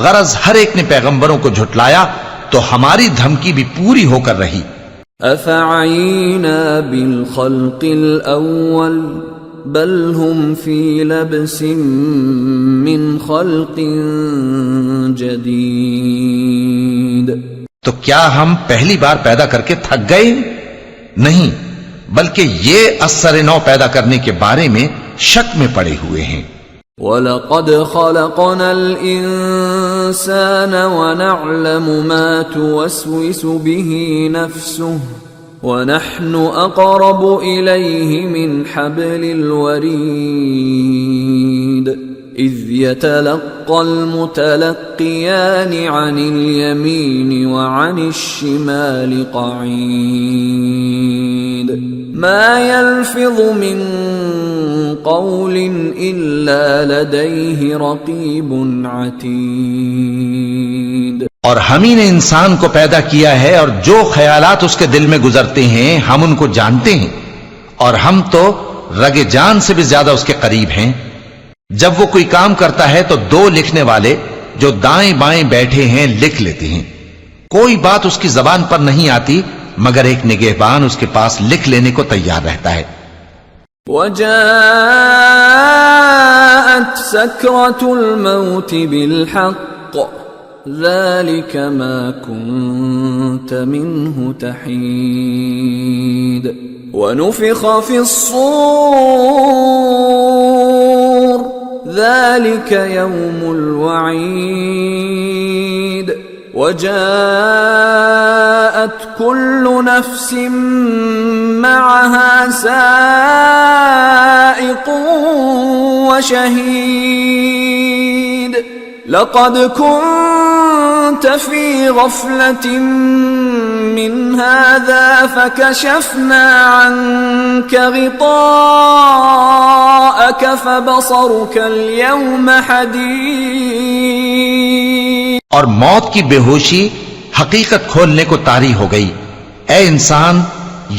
غرض ہر ایک نے پیغمبروں کو جھٹلایا تو ہماری دھمکی بھی پوری ہو کر رہی. افعینا بالخلق الاول بل هم فی لبس من خلق جدید. تو کیا ہم پہلی بار پیدا کر کے تھک گئے؟ نہیں، بلکہ یہ اثر نو پیدا کرنے کے بارے میں شک میں پڑے ہوئے ہیں. وَلَقَدْ خَلَقْنَا الْإِنسَانَ وَنَعْلَمُ مَا تُوَسْوِسُ بِهِ نَفْسُهُ وَنَحْنُ أَقْرَبُ إِلَيْهِ مِنْ حَبْلِ الْوَرِيدِ إِذْ يَتَلَقَّى الْمُتَلَقِّيَانِ عَنِ الْيَمِينِ وَعَنِ الشِّمَالِ قَعِيدٌ مَا يَلْفِظُ مِنْ قَوْلٍ إِلَّا لَدَيْهِ رَقِيبٌ عَتِيدٌ. اور ہم ہی نے انسان کو پیدا کیا ہے اور جو خیالات اس کے دل میں گزرتے ہیں ہم ان کو جانتے ہیں، اور ہم تو رگ جان سے بھی زیادہ اس کے قریب ہیں. جب وہ کوئی کام کرتا ہے تو دو لکھنے والے جو دائیں بائیں بیٹھے ہیں لکھ لیتے ہیں. کوئی بات اس کی زبان پر نہیں آتی مگر ایک نگہبان اس کے پاس لکھ لینے کو تیار رہتا ہے. وَجَاءَتْ سَكْرَةُ الْمَوْتِ بِالْحَقِّ ذَلِكَ مَا كُنْتَ مِنْهُ تَحِيدُ وَنُفِخَ فِي الصُّورِ ذَلِكَ يَوْمُ الْوَعِيدِ وَجَاءَتْ كُلُّ نَفْسٍ مَّعَهَا سَائِقٌ وَشَهِيدٌ لَقَدْ كُنْتَ فِي غَفْلَةٍ من هذا فكشفنا عنك غطاءك فبصرك اليوم حديد. اور موت کی بے ہوشی حقیقت کھولنے کو طاری ہو گئی. اے انسان،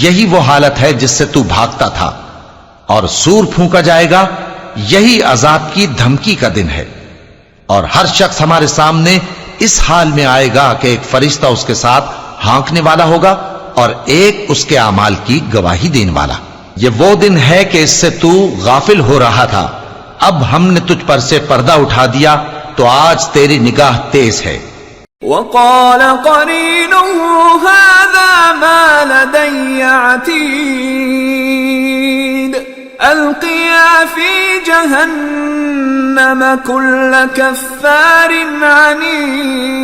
یہی وہ حالت ہے جس سے تو بھاگتا تھا، اور سور پھونکا جائے گا، یہی عذاب کی دھمکی کا دن ہے. اور ہر شخص ہمارے سامنے اس حال میں آئے گا کہ ایک فرشتہ اس کے ساتھ ہانکنے والا ہوگا اور ایک اس کے اعمال کی گواہی دینے والا. یہ وہ دن ہے کہ اس سے تو غافل ہو رہا تھا، اب ہم نے تجھ پر سے پردہ اٹھا دیا تو آج تیری نگاہ تیز ہے. وقال قرينه هذا ما لدي عتيد القيا في جهنم كل كفار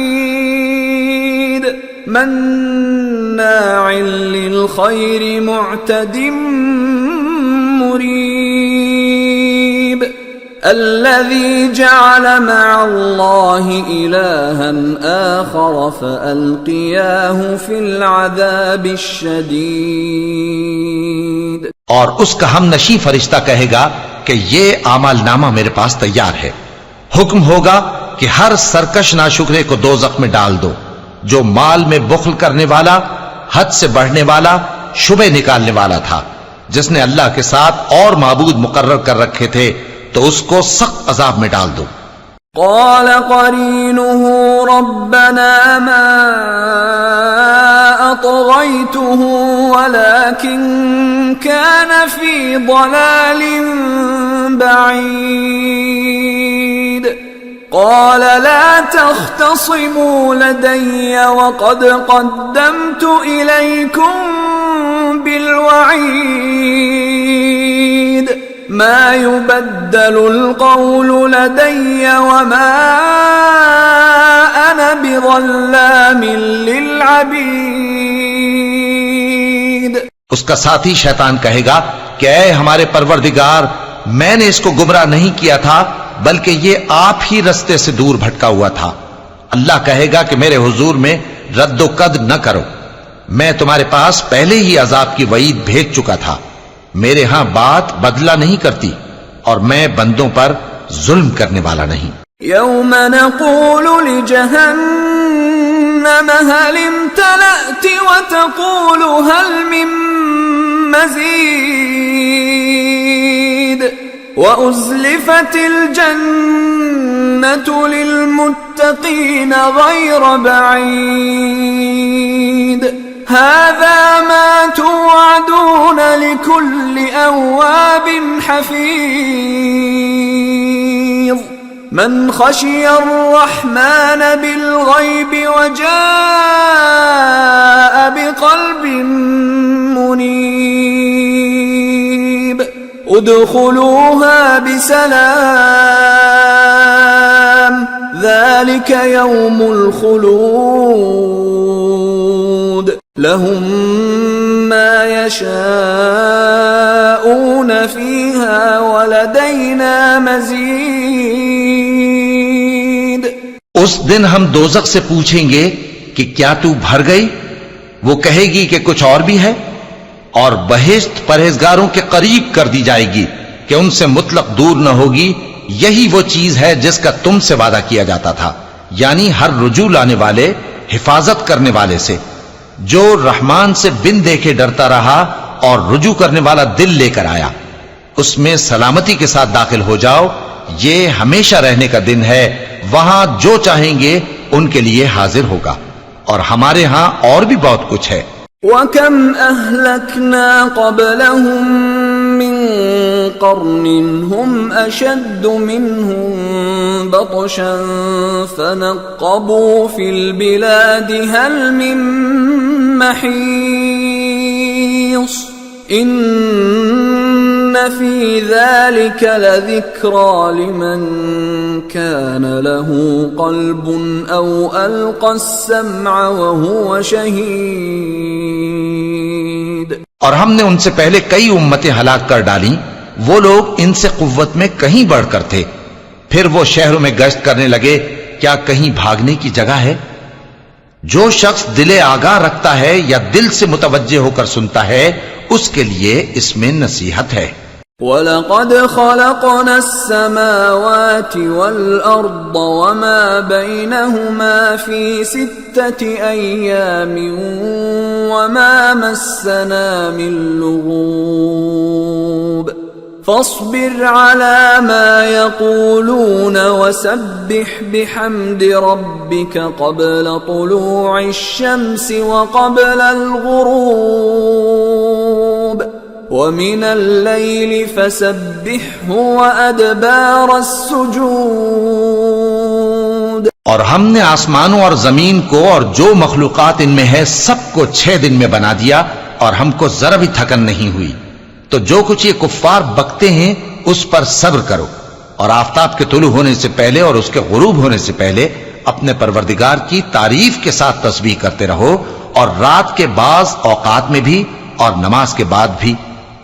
عنيد مناع للخير معتد مريب الذي جعل مع الله إلها آخر فألقياه في العذاب الشديد. اور اس کا ہم نشی فرشتہ کہے گا کہ یہ اعمال نامہ میرے پاس تیار ہے. حکم ہوگا کہ ہر سرکش ناشکرے کو دوزخ میں ڈال دو، جو مال میں بخل کرنے والا، حد سے بڑھنے والا، شبہ نکالنے والا تھا، جس نے اللہ کے ساتھ اور معبود مقرر کر رکھے تھے، تو اس کو سخت عذاب میں ڈال دو. قال قرينه ربنا ما أطغيته ولكن كان في ضلال بعيد قال لا تختصموا لدي وقد قدمت إليكم بالوعيد ما يبدل القول لدي وما أنا بظلام للعبيد. اس کا ساتھی شیطان کہے گا کہ اے ہمارے پروردگار، میں نے اس کو گمراہ نہیں کیا تھا بلکہ یہ آپ ہی رستے سے دور بھٹکا ہوا تھا. اللہ کہے گا کہ میرے حضور میں رد و قد نہ کرو، میں تمہارے پاس پہلے ہی عذاب کی وعید بھیج چکا تھا. میرے ہاں بات بدلہ نہیں کرتی اور میں بندوں پر ظلم کرنے والا نہیں. يوم نقول لجهنم هل امتلأت وتقول هل من مزيد وأزلفت الجنة للمتقين غير بعيد هذا ما توعدون لكل أواب حفيظ من خشي الرحمن بالغيب وجاء بقلب منيب ادخلوها بسلام ذلك يوم الخلود لهم ما يشاءون فيها ولدينا مزيد. اس دن ہم دوزخ سے پوچھیں گے کہ کیا تو بھر گئی؟ وہ کہے گی کہ کچھ اور بھی ہے. اور بہشت پرہیزگاروں کے قریب کر دی جائے گی کہ ان سے مطلق دور نہ ہوگی. یہی وہ چیز ہے جس کا تم سے وعدہ کیا جاتا تھا، یعنی ہر رجوع لانے والے، حفاظت کرنے والے سے. جو رحمان سے بن دیکھے ڈرتا رہا اور رجوع کرنے والا دل لے کر آیا، اس میں سلامتی کے ساتھ داخل ہو جاؤ. یہ ہمیشہ رہنے کا دن ہے، وہاں جو چاہیں گے ان کے لیے حاضر ہوگا. اور ہمارے ہاں اور بھی بہت کچھ ہے. وَكَمْ أَهْلَكْنَا قَبْلَهُمْ مِنْ قَرْنٍ هُمْ أَشَدُّ مِنْهُمْ بَطْشًا فَنَقَّبُوا فِي الْبِلَادِ هَلْ مِنْ مَحِيصٍ إِنَّ فِي ذَلِكَ لَذِكْرَى لِمَنْ كَانَ لَهُ قَلْبٌ أَوْ أَلْقَى السَّمْعَ وَهُوَ شَهِيدٌ. اور ہم نے ان سے پہلے کئی امتیں ہلاک کر ڈالیں، وہ لوگ ان سے قوت میں کہیں بڑھ کر تھے. پھر وہ شہروں میں گشت کرنے لگے، کیا کہیں بھاگنے کی جگہ ہے؟ جو شخص دل آگاہ رکھتا ہے یا دل سے متوجہ ہو کر سنتا ہے اس کے لیے اس میں نصیحت ہے۔ وَلَقَدْ خَلَقْنَا السَّمَاوَاتِ وَالْأَرْضَ وَمَا بَيْنَهُمَا فِي 6 أَيَّامٍ وَمَا مَسَّنَا مِن لُغُوبٍ فاصبر على ما يقولون وسبح بحمد ربك قبل طلوع الشمس وقبل الغروب ومن الليل فسبحه وأدبار السجود۔ اور ہم نے آسمانوں اور زمین کو اور جو مخلوقات ان میں ہے سب کو 6 دن میں بنا دیا اور ہم کو ذرا بھی تھکن نہیں ہوئی، تو جو کچھ یہ کفار بکتے ہیں اس پر صبر کرو، اور آفتاب کے طلوع ہونے سے پہلے اور اس کے غروب ہونے سے پہلے اپنے پروردگار کی تعریف کے ساتھ تسبیح کرتے رہو، اور رات کے بعض اوقات میں بھی اور نماز کے بعد بھی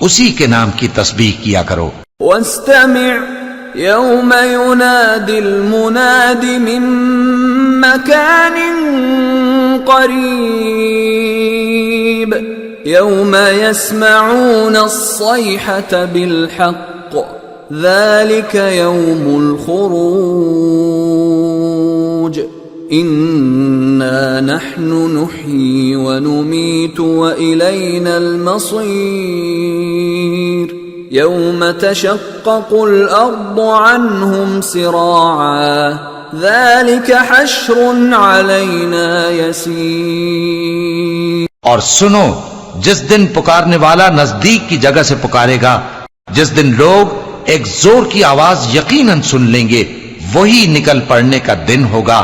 اسی کے نام کی تسبیح کیا کرو۔ واستمع يوم ينادي المناد من مكان قريب يوم يسمعون الصيحة بالحق ذلك يوم الخروج إنا نحن نحيي ونميت وإلينا المصير يوم تشقق الأرض عنهم سراعا ذلك حشر علينا يسير۔ اور سنو، جس دن پکارنے والا نزدیک کی جگہ سے پکارے گا، جس دن لوگ ایک زور کی آواز یقیناً سن لیں گے، وہی نکل پڑنے کا دن ہوگا۔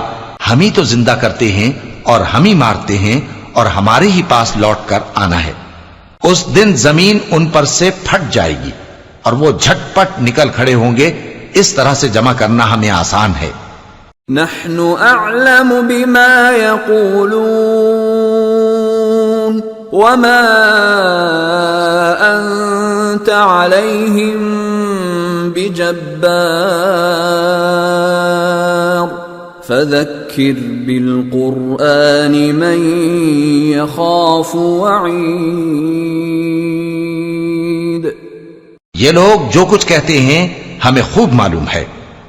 ہم ہی تو زندہ کرتے ہیں اور ہم ہی مارتے ہیں اور ہمارے ہی پاس لوٹ کر آنا ہے۔ اس دن زمین ان پر سے پھٹ جائے گی اور وہ جھٹ پٹ نکل کھڑے ہوں گے۔ اس طرح سے جمع کرنا ہمیں آسان ہے۔ نحن اعلم بما يقولون وما انت عليهم بجبار فذكر بالقرآن من يخاف وعيد۔ یہ لوگ جو کچھ کہتے ہیں ہمیں خوب معلوم ہے،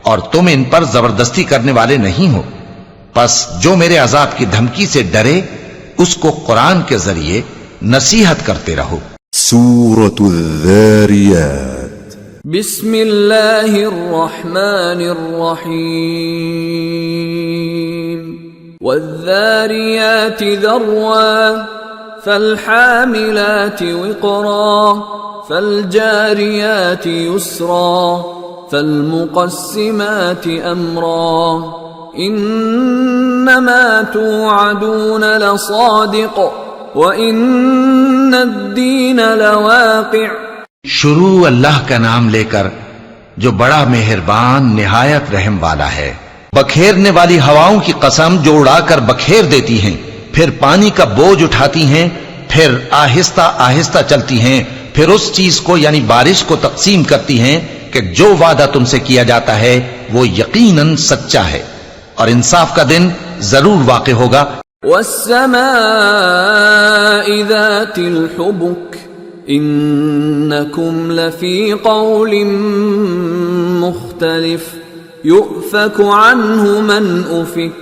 اور تم ان پر زبردستی کرنے والے نہیں ہو، پس جو میرے عذاب کی دھمکی سے ڈرے اس کو قرآن کے ذریعے نصیحت کرتے رہو۔ سورة الذاريات بسم اللہ الرحمن الرحیم والذاریات ذروا فالحاملات وقرا فالجاریات یسرا فالمقسمات امرا انما توعدون لصادق وان الدین لواقع۔ شروع اللہ کا نام لے کر جو بڑا مہربان نہایت رحم والا ہے۔ بکھیرنے والی ہواؤں کی قسم جو اڑا کر بکھیر دیتی ہیں، پھر پانی کا بوجھ اٹھاتی ہیں، پھر آہستہ آہستہ چلتی ہیں، پھر اس چیز کو یعنی بارش کو تقسیم کرتی ہیں کہ جو وعدہ تم سے کیا جاتا ہے وہ یقیناً سچا ہے، اور انصاف کا دن ضرور واقع ہوگا۔ والسماء ذات الحبك انکم لفی قول مختلف یؤفک عنہ من افک۔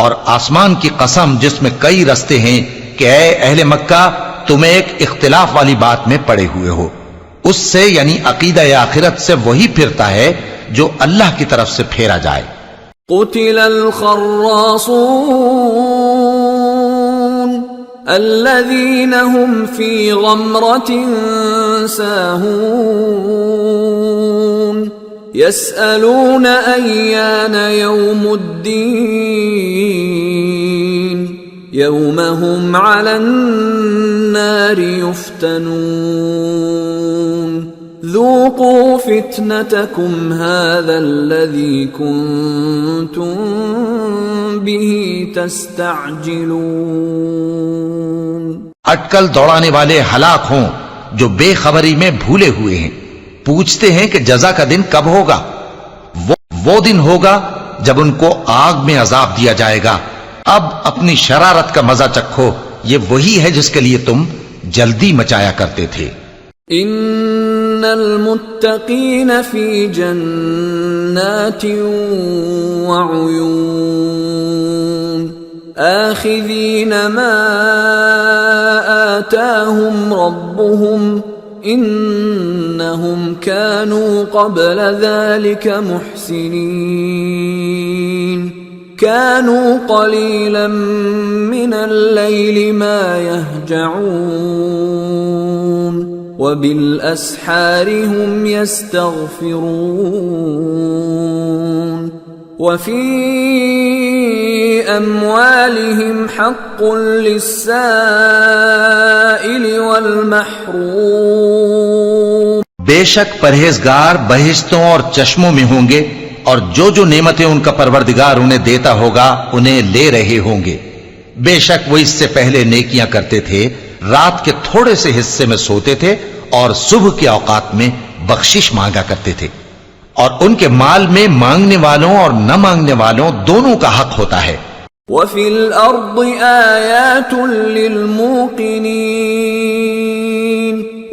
اور آسمان کی قسم جس میں کئی رستے ہیں کہ اے اہل مکہ تم ایک اختلاف والی بات میں پڑے ہوئے ہو، اس سے یعنی عقیدہ آخرت سے وہی پھرتا ہے جو اللہ کی طرف سے پھیرا جائے۔ قتل الخراصون الذين هم في غمرة ساهون يسألون أيان يوم الدين يوم هم على النار يفتنون ذوقوا فتنتكم هذا الذي كنتم به تستعجلون۔ اٹکل دوڑانے والے ہلاک ہوں جو بے خبری میں بھولے ہوئے ہیں، پوچھتے ہیں کہ جزا کا دن کب ہوگا۔ وہ دن ہوگا جب ان کو آگ میں عذاب دیا جائے گا، اب اپنی شرارت کا مزہ چکھو، یہ وہی ہے جس کے لیے تم جلدی مچایا کرتے تھے۔ ان المتقین فی جنات وعیون آخذین ما آتاہم ربهم انہم كانوا قبل ذلك محسنین كانوا قليلا من الليل ما يهجعون وبالأسحار هم يستغفرون وفي أموالهم حق للسائل والمحروم۔ بے شک پرہیزگار بہشتوں اور چشموں میں ہوں گے، اور جو جو نعمتیں ان کا پروردگار انہیں دیتا ہوگا انہیں لے رہے ہوں گے۔ بے شک وہ اس سے پہلے نیکیاں کرتے تھے، رات کے تھوڑے سے حصے میں سوتے تھے اور صبح کے اوقات میں بخشش مانگا کرتے تھے، اور ان کے مال میں مانگنے والوں اور نہ مانگنے والوں دونوں کا حق ہوتا ہے۔ وَفِي الْأَرْضِ آيَاتٌ لِّلْمُوقِنِينَ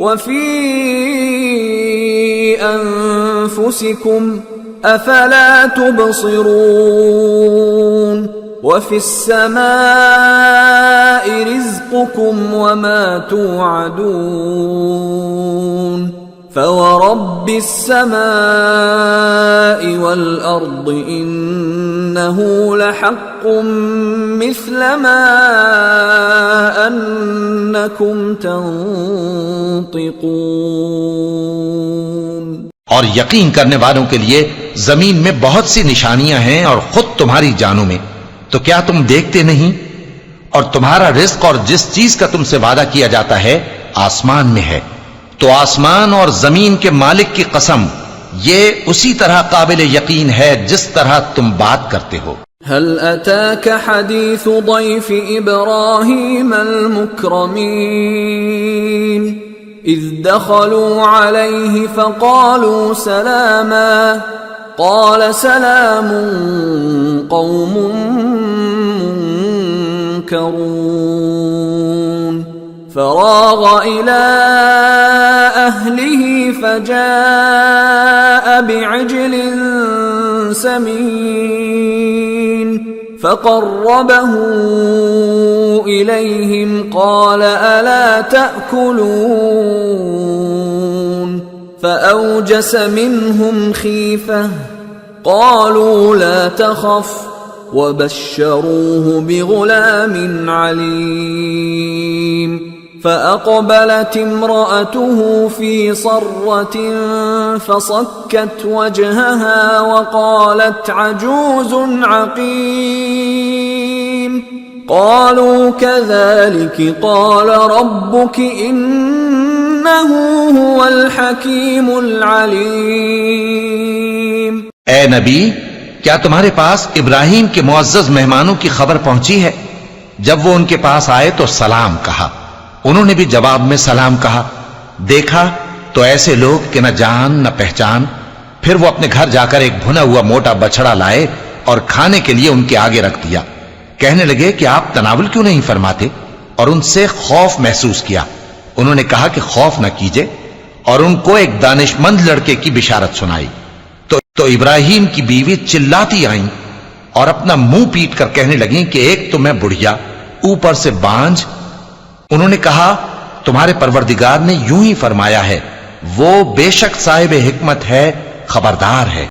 وَفِي أَنفُسِكُمْ أَفَلَا تُبْصِرُونَ وَفِي السَّمَاءِ رِزْقُكُمْ وَمَا تُوعَدُونَ فَوَرَبِّ السَّمَاءِ وَالْأَرْضِ إِنَّهُ لَحَقٌّ مِثْلَ مَا أَنَّكُمْ تَنطِقُونَ۔ اور یقین کرنے والوں کے لیے زمین میں بہت سی نشانیاں ہیں اور خود تمہاری جانوں میں، تو کیا تم دیکھتے نہیں؟ اور تمہارا رزق اور جس چیز کا تم سے وعدہ کیا جاتا ہے آسمان میں ہے، تو آسمان اور زمین کے مالک کی قسم یہ اسی طرح قابل یقین ہے جس طرح تم بات کرتے ہو۔ هل أتاك حديث ضيف إبراهيم المكرمين إذ دخلوا عليه فقالوا سلاما قال سلام قوم منكرون فراغ إلى أهله فجاء بعجل سمين فقربه إليهم قال ألا تأكلون فأوجس منهم خيفة قالوا لا تخف وبشروه بغلام عليم فأقبلت امرأته في صرة فصكت وجهها وقالت عجوز عقيم قالوا كذلك قال ربك إنه هو الحكيم العليم۔ اے نبی، کیا تمہارے پاس ابراہیم کے معزز مہمانوں کی خبر پہنچی ہے؟ جب وہ ان کے پاس آئے تو سلام کہا، انہوں نے بھی جواب میں سلام کہا۔ دیکھا تو ایسے لوگ کہ نہ جان نہ پہچان۔ پھر وہ اپنے گھر جا کر ایک بھنا ہوا موٹا بچڑا لائے اور کھانے کے لیے ان کے آگے رکھ دیا۔ کہنے لگے کہ آپ تناول کیوں نہیں فرماتے؟ اور ان سے خوف محسوس کیا۔ انہوں نے کہا کہ خوف نہ کیجے، اور ان کو ایک دانش مند لڑکے کی بشارت سنائی۔ تو ابراہیم کی بیوی چلاتی آئیں اور اپنا منہ پیٹ کر کہنے لگیں کہ ایک تو میں بڑھیا، اوپر سے بانجھ۔ انہوں نے کہا تمہارے پروردگار نے یوں ہی فرمایا ہے، وہ بے شک صاحب حکمت ہے، خبردار ہے۔